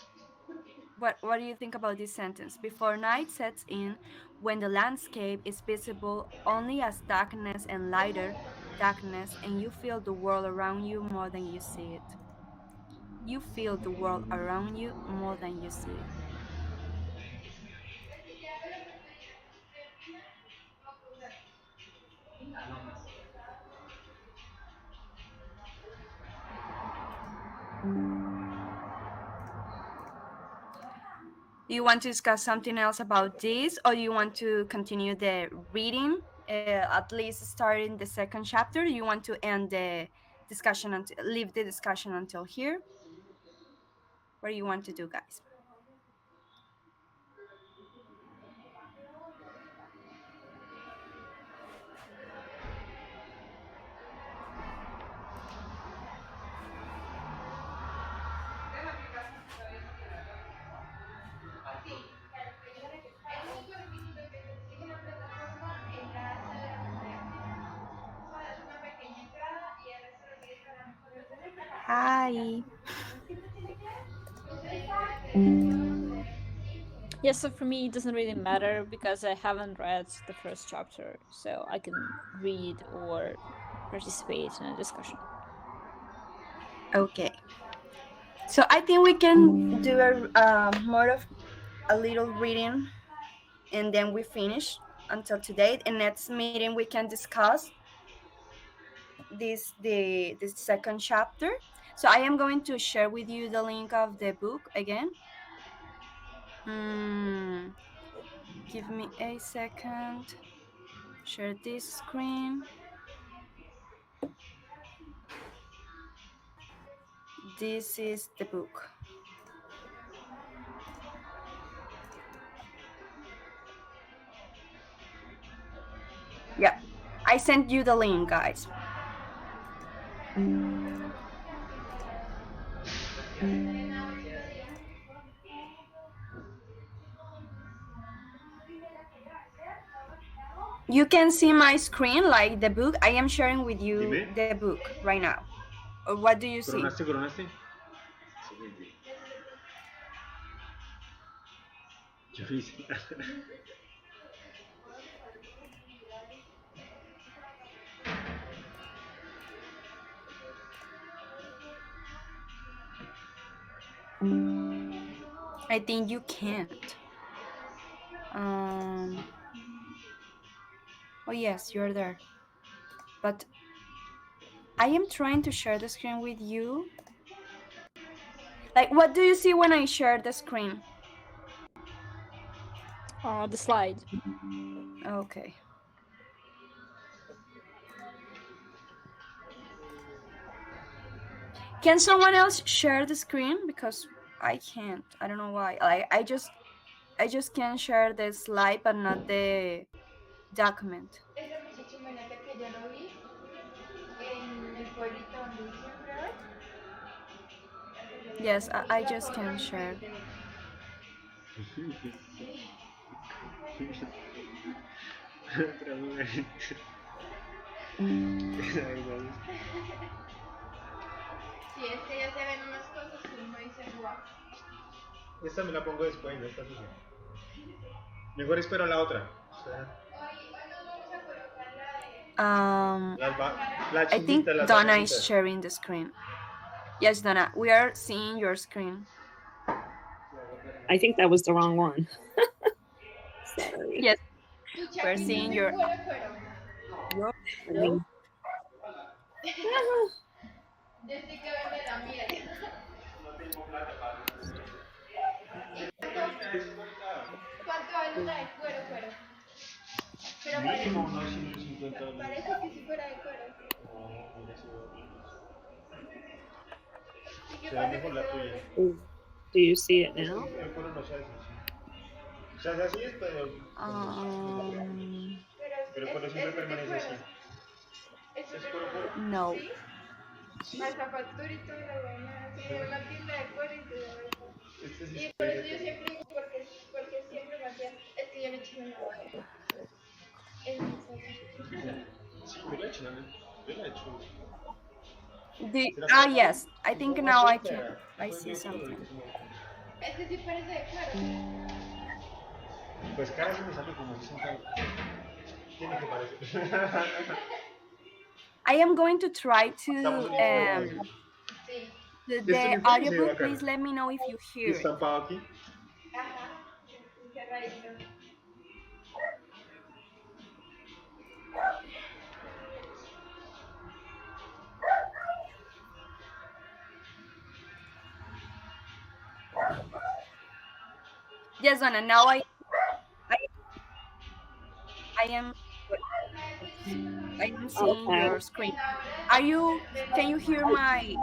What do you think about this sentence? Before night sets in, when the landscape is visible only as darkness and lighter darkness, and you feel the world around you more than you see it. You feel the world around you more than you see it. Do you want to discuss something else about this, or do you want to continue the reading? At least starting the second chapter. Do you want to end the discussion and leave the discussion until here? What do you want to do, guys? Hi. Yeah, so for me, it doesn't really matter because I haven't read the first chapter, so I can read or participate in a discussion. Okay. So I think we can do more of a little reading, and then we finish until today. And next meeting we can discuss the second chapter. So I am going to share with you the link of the book again. Give me a second. Share this screen. This is the book. Yeah, I sent you the link, guys. You can see my screen, like the book. I am sharing with you Dime. the book right now. Or what do you see? ¿Coronaste, coronaste? Excelente. Yo hice. I think you can't. Oh yes, you're there. But I am trying to share the screen with you. Like, what do you see when I share the screen? The slide. Okay. Can someone else share the screen? Because I can't. I don't know why. I just can share the slide, but not the document. Ese muchacho, imagínate que yo lo vi en el pueblito donde siempre voy. Yes, I just can share. Otra mujer. Sí, es que ya se ven unas cosas que uno dice, guau. Esta me la pongo después, ya está sucia. Mejor espero la otra. O sea, Hoy nos vamos a colocar la de... la I think chimbita, las Donna is bananitas. sharing the screen. Yes, Donna, we are seeing your screen. I think that was the wrong one. Sorry. Yes, Pucha, we're aquí seeing dice your. I mean, Yo estoy que vende la miel. ¿Y cuánto vale una de cuero, cuero? Pero Mínimo unos 150 dólares. parece que si fuera de cuero. No, mira, ¿Y qué se ve pasa mejor que la se tuya. vuelve? do you see it Es now? que el cuero no se hace así. O sea, así es, pero pero el cuero siempre permanece así. ¿Es ¿Es cuero, cuero? No. ¿Sí? Hasta factura y toda la vaina, así en una tienda de cuero y todo. Este sí Y por eso yo siempre digo, porque siempre me hacía, es que yo no he hecho nada. Es muy fácil. Sí, me lo he hecho, ¿no? Yo lo he hecho. Yes, I think now I can. I see something. Es que sí parece de cuero. Pues cada vez me sale como 60 euros. Tiene que parecer. I am going to try Estamos to en el Sí. the mismo se ve audiobook. bacano. Please let me know if you Y hear it. estampado aquí. Ajá. Cerradito. Yes, Donna. Now I am seeing Okay. your screen. Are you? Can you hear my?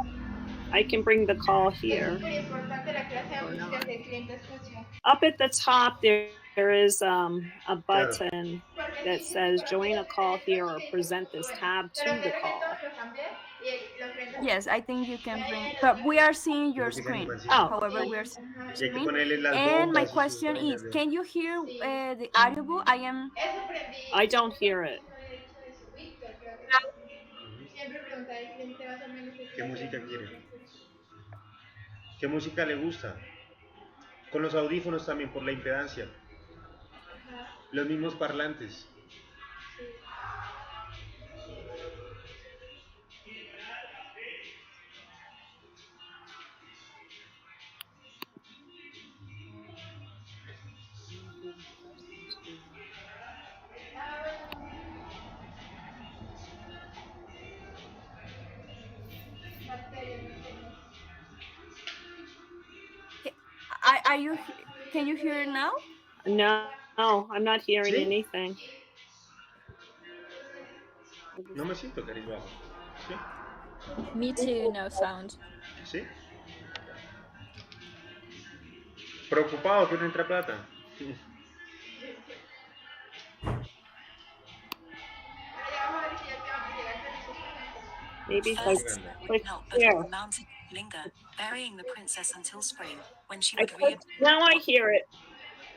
I can bring the call here. Súper importante la clase de Or música not. que el cliente escuche. Up at the top, there is a button Porque that sí, says porque join a call el here or cliente present this bueno, tab pero to que the lo que call. todos lo cambié y los clientes. Yes, I think you can bring. But we are seeing your screen. Oh. However, we are seeing your Y hay que screen. ponerle las And my bombas y sus question vainas is, de. can you hear the audiobook? I am. Eso aprendí. I don't hear it. No había dicho eso, Víctor, creo que sí. Siempre preguntar al cliente más o menos ¿Qué música quiere? ¿Qué música le gusta? Con los audífonos también por la impedancia. Ajá, Los mismos parlantes. sí. Bacterias, bacterias. Are you? Can you hear it now? No, I'm not hearing ¿Sí? anything. No me siento cariz bajo. ¿Sí? Me too, no sound. ¿Sí? Preocupado que no entra plata. Bueno, ya vamos a ver si ya te vamos a llegar con esos pacientes. Maybe if I First, Jugando. would click melt here. before the mountain would linger, burying the princess until spring, when she I would clicked, now I hear it.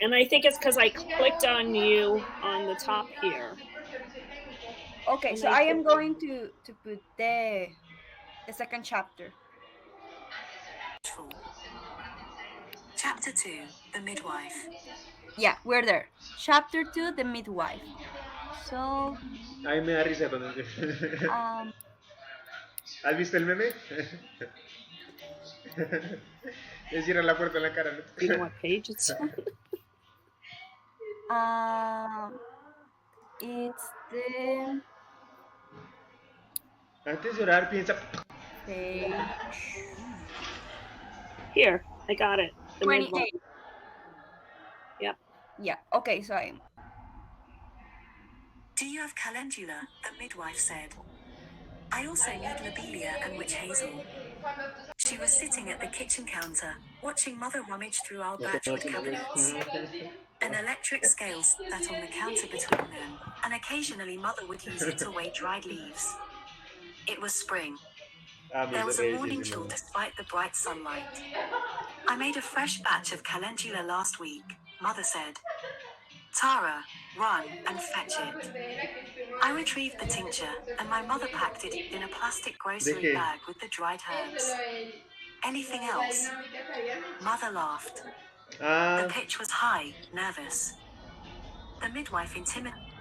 And I think it's because I clicked on you on the top here. Sí, porque a mí se preguntó. Okay, And so I am going to put the second chapter. Chapter 2, The Midwife. Yeah, we're there. Chapter 2, the midwife. So, A mí me da risa cuando... um, ¿Has visto el meme? Le cierran la puerta en la cara. you know what page it's on? it's the Antes de orar, piensa... page Here, I got it. The 28. midwife. Yep. Yeah, okay, so Do you have calendula? The midwife said. I also need lobelia and witch hazel. She was sitting at the kitchen counter, watching Mother rummage through our batchwood cabinets. An electric scale sat on the counter between them, and occasionally Mother would use it to weigh dried leaves. It was spring. There was a morning chill despite the bright sunlight. I made a fresh batch of calendula last week, Mother said. Tara, run and fetch it. I retrieved the tincture, and my mother packed it in a plastic grocery bag with the dried herbs. Anything else? Mother laughed. The pitch was high, nervous. The midwife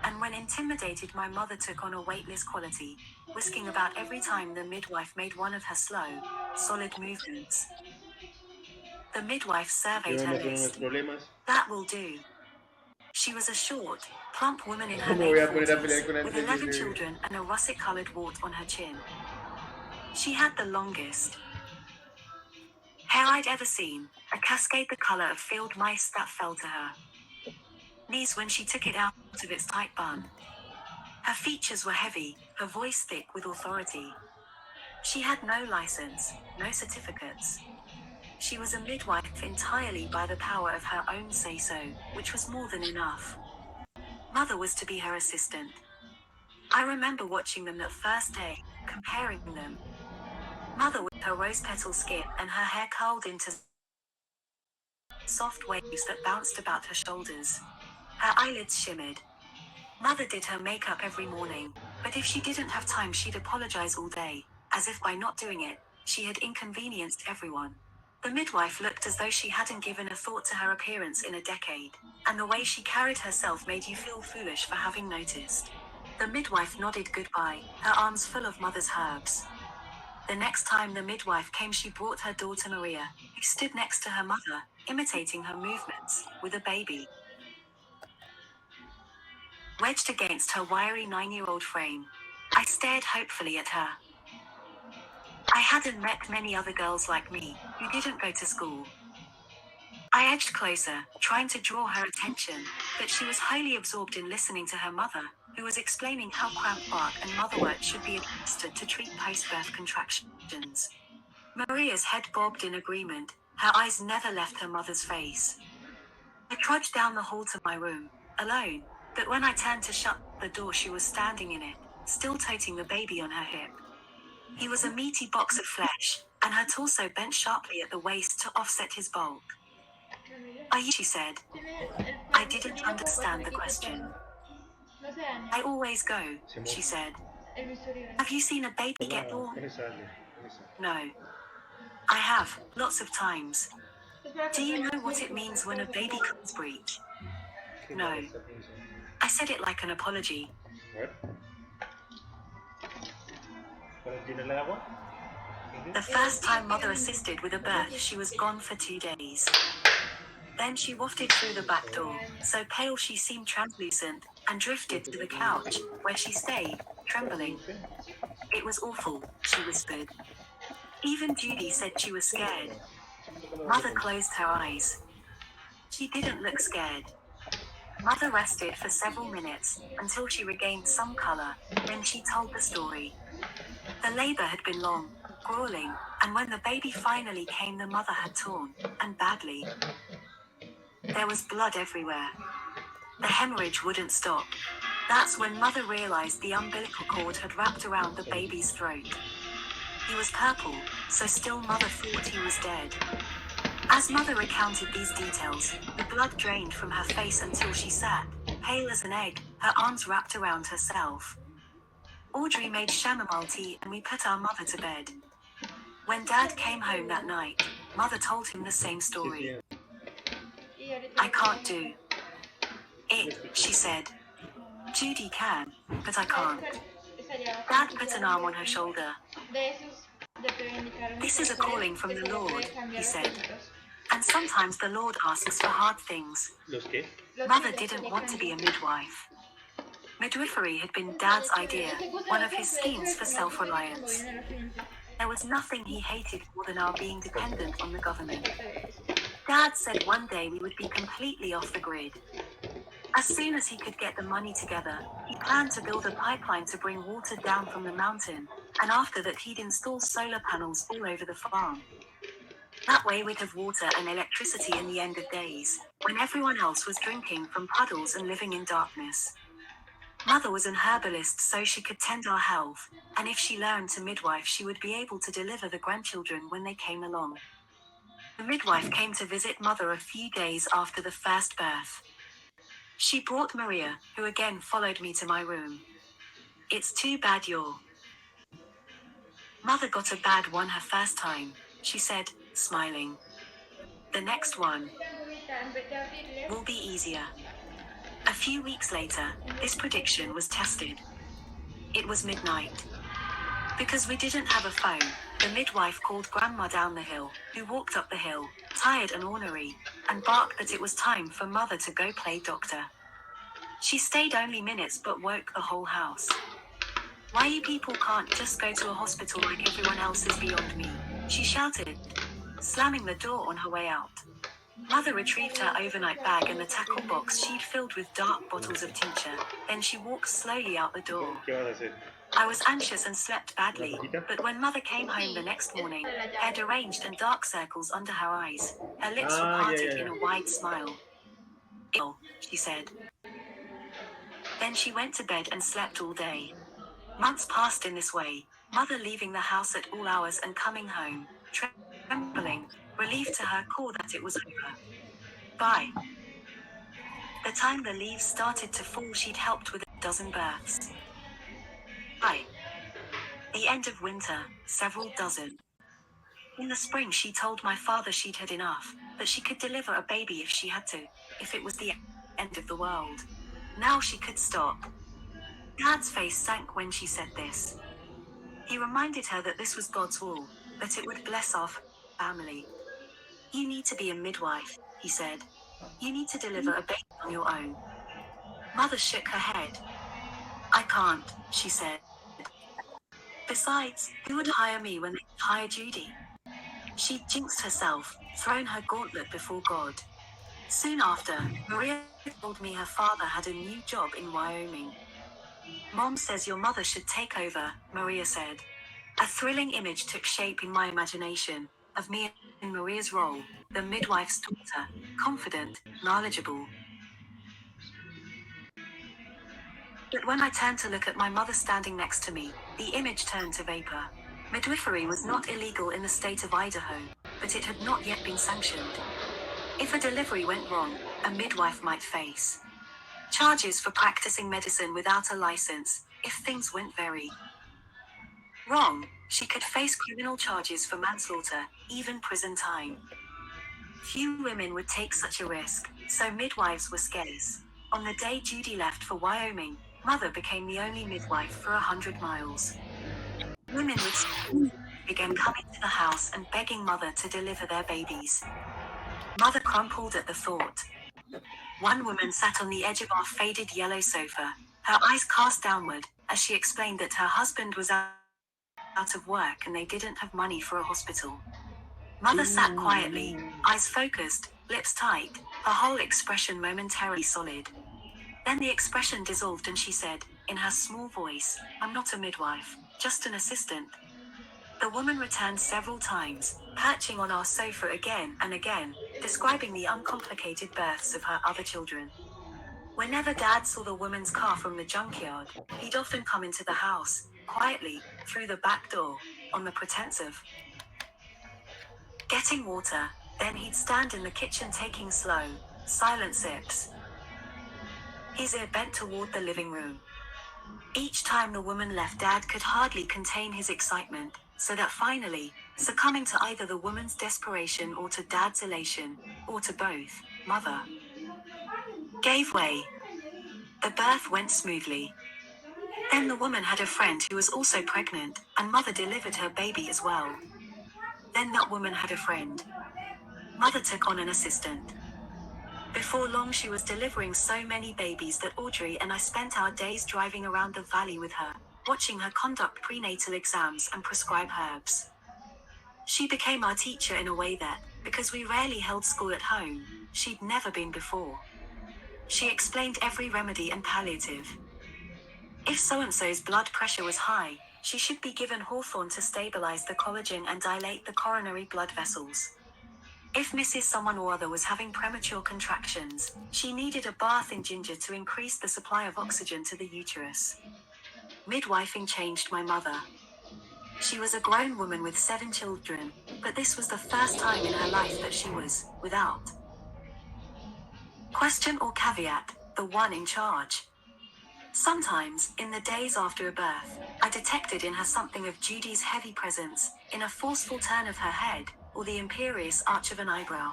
and when intimidated my mother took on a weightless quality, whisking about every time the midwife made one of her slow, solid movements. The midwife surveyed her list. That will do. She was a short, plump woman in her late 40s, with 11 children and a russet-colored wart on her chin. She had the longest hair I'd ever seen, a cascade the color of field mice that fell to her knees when she took it out of its tight bun. Her features were heavy, her voice thick with authority. She had no license, no certificates. She was a midwife entirely by the power of her own say-so, which was more than enough. Mother was to be her assistant. I remember watching them that first day, comparing them. Mother with her rose petal skin and her hair curled into soft waves that bounced about her shoulders. Her eyelids shimmered. Mother did her makeup every morning, but if she didn't have time she'd apologize all day, as if by not doing it, she had inconvenienced everyone. The midwife looked as though she hadn't given a thought to her appearance in a decade, and the way she carried herself made you feel foolish for having noticed. The midwife nodded goodbye, her arms full of Mother's herbs. The next time the midwife came she brought her daughter Maria, who stood next to her mother, imitating her movements, with a baby wedged against her wiry 9-year-old frame. I stared hopefully at her. I hadn't met many other girls like me, who didn't go to school. I edged closer, trying to draw her attention, but she was wholly absorbed in listening to her mother, who was explaining how cramp bark and motherwort should be administered to treat post-birth contractions. Maria's head bobbed in agreement, her eyes never left her mother's face. I trudged down the hall to my room, alone, but when I turned to shut the door she was standing in it, still toting the baby on her hip. He was a meaty box of flesh, and her torso bent sharply at the waist to offset his bulk. Are you? She said. I didn't understand the question. I always go, she said. Have you seen a baby get born? No. I have, lots of times. Do you know what it means when a baby comes breech? No. I said it like an apology. The first time Mother assisted with a birth, she was gone for 2 days. Then she wafted through the back door, so pale she seemed translucent, and drifted to the couch, where she stayed, trembling. It was awful, she whispered. Even Judy said she was scared. Mother closed her eyes. She didn't look scared. Mother rested for several minutes, until she regained some color, then she told the story. The labor had been long, grueling, and when the baby finally came, the mother had torn, and badly. There was blood everywhere. The hemorrhage wouldn't stop. That's when Mother realized the umbilical cord had wrapped around the baby's throat. He was purple, so still Mother thought he was dead. As Mother recounted these details, the blood drained from her face until she sat, pale as an egg, her arms wrapped around herself. Audrey made chamomile tea and we put our mother to bed. When Dad came home that night, Mother told him the same story. I can't do it, she said. Judy can, but I can't. Dad put an arm on her shoulder. This is a calling from the Lord, he said. And sometimes the Lord asks for hard things. Mother didn't want to be a midwife. Midwifery had been Dad's idea, one of his schemes for self-reliance. There was nothing he hated more than our being dependent on the government. Dad said one day we would be completely off the grid. As soon as he could get the money together, he planned to build a pipeline to bring water down from the mountain, and after that he'd install solar panels all over the farm. That way we'd have water and electricity in the end of days, when everyone else was drinking from puddles and living in darkness. Mother was an herbalist so she could tend our health, and if she learned to midwife she would be able to deliver the grandchildren when they came along. The midwife came to visit Mother a few days after the first birth. She brought Maria, who again followed me to my room. It's too bad you're. Mother got a bad one her first time, she said, smiling. The next one will be easier. A few weeks later, this prediction was tested. It was midnight. Because we didn't have a phone, the midwife called Grandma down the hill, who walked up the hill, tired and ornery, and barked that it was time for Mother to go play doctor. She stayed only minutes but woke the whole house. Why you people can't just go to a hospital like everyone else is beyond me, she shouted, slamming the door on her way out. Mother retrieved her overnight bag and the tackle box she'd filled with dark bottles of tincture, then she walked slowly out the door. I was anxious and slept badly, but when Mother came home the next morning, hair deranged and dark circles under her eyes, her lips were parted in a wide smile. Ill, she said. Then she went to bed and slept all day. Months passed in this way, Mother leaving the house at all hours and coming home, trembling, relieved to her core that it was over. By the time the leaves started to fall, she'd helped with a dozen births. By the end of winter, several dozen. In the spring she told my father she'd had enough, that she could deliver a baby if she had to, if it was the end of the world. Now she could stop. Dad's face sank when she said this. He reminded her that this was God's will, that it would bless our family. You need to be a midwife, he said. You need to deliver a baby on your own. Mother shook her head. I can't, she said. Besides, who would hire me when they could hire Judy? She'd jinxed herself, thrown her gauntlet before God. Soon after, Maria told me her father had a new job in Wyoming. Mom says your mother should take over, Maria said. A thrilling image took shape in my imagination, of me in Maria's role, the midwife's daughter, confident, knowledgeable. But when I turned to look at my mother standing next to me, the image turned to vapor. Midwifery was not illegal in the state of Idaho, but it had not yet been sanctioned. If a delivery went wrong, a midwife might face charges for practicing medicine without a license, if things went very Wrong, she could face criminal charges for manslaughter, even prison time. Few women would take such a risk, so midwives were scarce. On the day Judy left for Wyoming, Mother became the only midwife for 100 miles. Women with began coming to the house and begging Mother to deliver their babies. Mother crumpled at the thought. One woman sat on the edge of our faded yellow sofa, her eyes cast downward, as she explained that her husband was out of work and they didn't have money for a hospital. Mother sat quietly, eyes focused, lips tight, her whole expression momentarily solid. Then the expression dissolved and she said, in her small voice, "I'm not a midwife, just an assistant." The woman returned several times, perching on our sofa again and again, describing the uncomplicated births of her other children. Whenever Dad saw the woman's car from the junkyard, he'd often come into the house, quietly, through the back door, on the pretense of getting water, then he'd stand in the kitchen taking slow, silent sips. His ear bent toward the living room. Each time the woman left, Dad could hardly contain his excitement, so that finally, succumbing to either the woman's desperation or to Dad's elation, or to both, Mother gave way. The birth went smoothly. Then the woman had a friend who was also pregnant, and Mother delivered her baby as well. Then that woman had a friend. Mother took on an assistant. Before long she was delivering so many babies that Audrey and I spent our days driving around the valley with her, watching her conduct prenatal exams and prescribe herbs. She became our teacher in a way that, because we rarely held school at home, she'd never been before. She explained every remedy and palliative. If so-and-so's blood pressure was high, she should be given hawthorn to stabilize the collagen and dilate the coronary blood vessels. If Mrs. Someone or other was having premature contractions, she needed a bath in ginger to increase the supply of oxygen to the uterus. Midwifing changed my mother. She was a grown woman with 7 children, but this was the first time in her life that she was, without question or caveat, the one in charge. Sometimes, in the days after a birth, I detected in her something of Judy's heavy presence, in a forceful turn of her head, or the imperious arch of an eyebrow.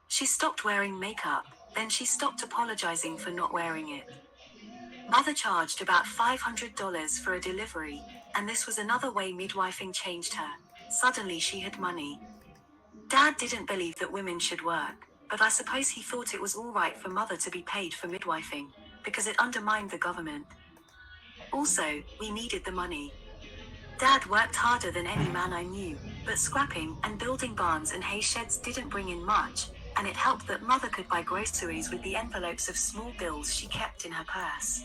She stopped wearing makeup, then she stopped apologizing for not wearing it. Mother charged about $500 for a delivery, and this was another way midwifing changed her. Suddenly she had money. Dad didn't believe that women should work, but I suppose he thought it was all right for Mother to be paid for midwifing, because it undermined the government. Also, we needed the money. Dad worked harder than any man I knew, but scrapping and building barns and hay sheds didn't bring in much, and it helped that Mother could buy groceries with the envelopes of small bills she kept in her purse.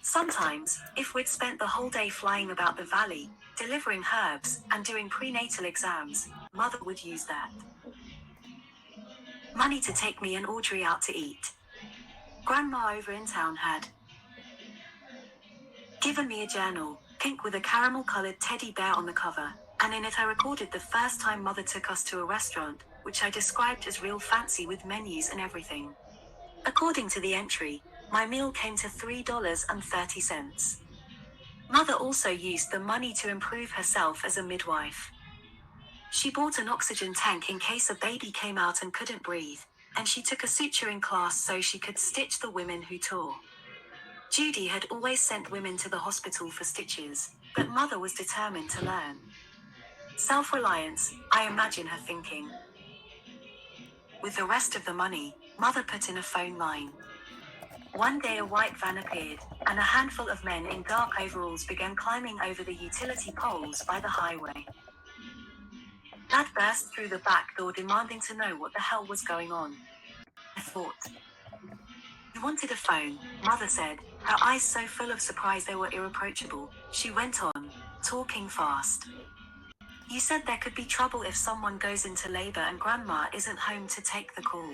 Sometimes, if we'd spent the whole day flying about the valley, delivering herbs, and doing prenatal exams, Mother would use that money to take me and Audrey out to eat. Grandma over in town had given me a journal, pink with a caramel-colored teddy bear on the cover, and in it I recorded the first time Mother took us to a restaurant, which I described as real fancy with menus and everything. According to the entry, my meal came to $3.30. Mother also used the money to improve herself as a midwife. She bought an oxygen tank in case a baby came out and couldn't breathe, and she took a suturing class so she could stitch the women who tore. Judy had always sent women to the hospital for stitches, but Mother was determined to learn. Self-reliance, I imagine her thinking. With the rest of the money, Mother put in a phone line. One day a white van appeared, and a handful of men in dark overalls began climbing over the utility poles by the highway. Dad burst through the back door demanding to know what the hell was going on. I thought. You wanted a phone, Mother said, her eyes so full of surprise they were irreproachable. She went on, talking fast. You said there could be trouble if someone goes into labor and Grandma isn't home to take the call.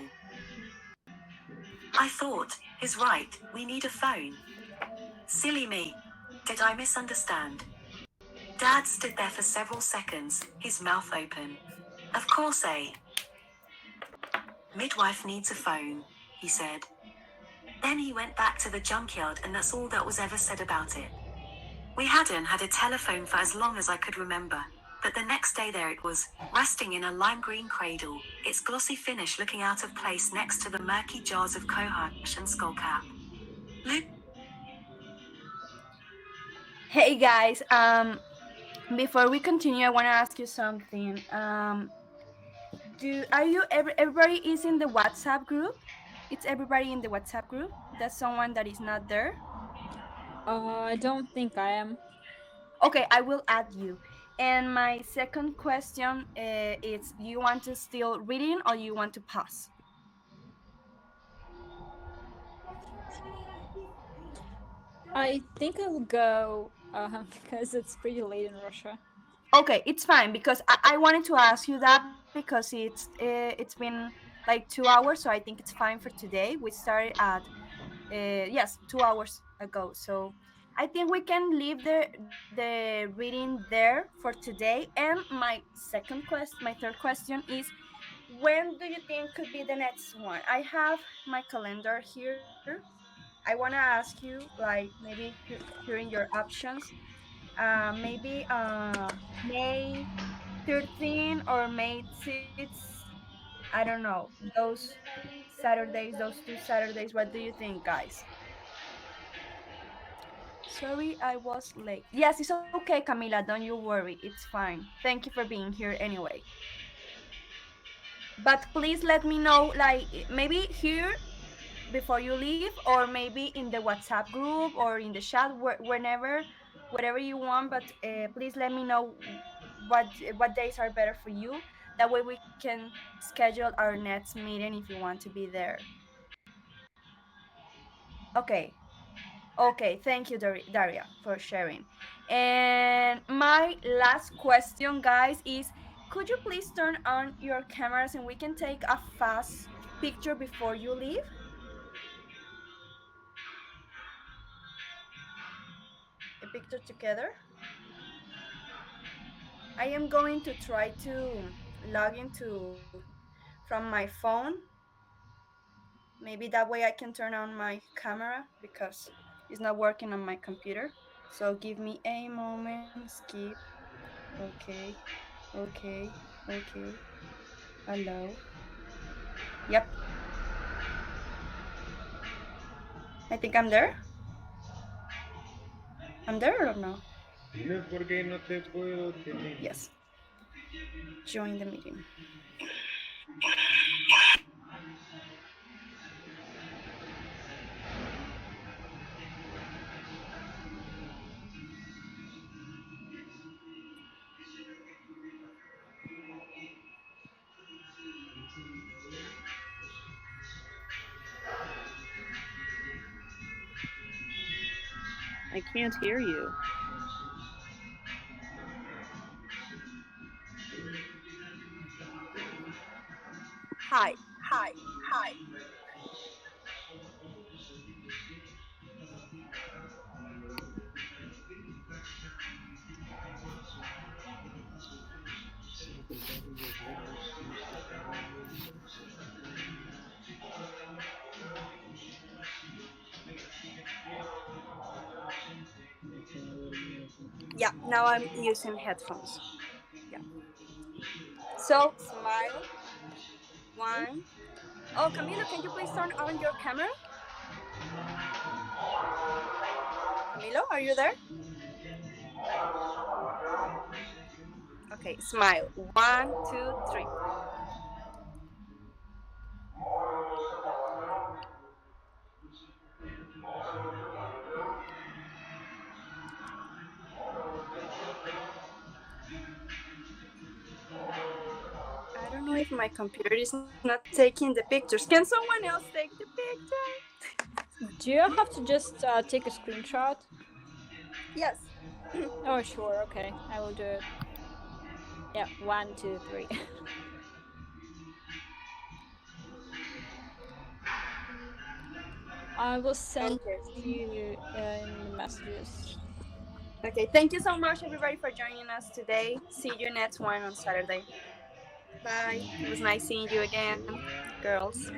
I thought, he's right, we need a phone. Silly me. Did I misunderstand? Dad stood there for several seconds, his mouth open. Of course, midwife needs a phone, he said. Then he went back to the junkyard and that's all that was ever said about it. We hadn't had a telephone for as long as I could remember, but the next day there it was, resting in a lime green cradle, its glossy finish looking out of place next to the murky jars of cohosh and skullcap. Luke. Hey guys, before we continue, I want to ask you something. Everybody is in the WhatsApp group? It's everybody in the WhatsApp group? That's someone that is not there? I don't think I am. Okay, I will add you. And my second question is: you want to still reading or you want to pause? I think I will go because it's pretty late in Russia. Okay, it's fine because I wanted to ask you that because it's been like 2 hours, so I think it's fine for today. We started at yes 2 hours ago, so I think we can leave the reading there for today. And my third question is, when do you think could be the next one? I have my calendar here. I want to ask you, like, maybe hearing your options, maybe May 13 or May 6. I don't know. Those 2 Saturdays. What do you think, guys? Sorry, I was late. Yes, it's okay, Camila. Don't you worry. It's fine. Thank you for being here anyway. But please let me know, like, maybe here before you leave, or maybe in the WhatsApp group or in the chat, whenever, whatever you want. But please let me know what days are better for you. That way we can schedule our next meeting if you want to be there. Okay. Okay, thank you, Daria, for sharing. And my last question, guys, is: could you please turn on your cameras and we can take a fast picture before you leave? A picture together? I am going to try to log into from my phone. Maybe that way I can turn on my camera because it's not working on my computer. So give me a moment. Skip. Okay. Okay. Okay. Allow. Yep. I think I'm there. I'm there or no? Dime por qué no te puedo tener. Yes. Join the meeting. I can't hear you. Hi. Yeah. Now I'm using headphones. Yeah. So smile. One. Oh, Camilo, can you please turn on your camera? Camilo, are you there? Okay. Smile. One, two, three. I don't know if my computer is not taking the pictures. Can someone else take the picture? Do you have to just take a screenshot? Yes. Oh, sure. Okay, I will do it. Yeah, 1, 2, 3. I will send Okay. you in the messages. Okay. Thank you so much, everybody, for joining us today. See you next one on Saturday. Bye. It was nice seeing you again, girls.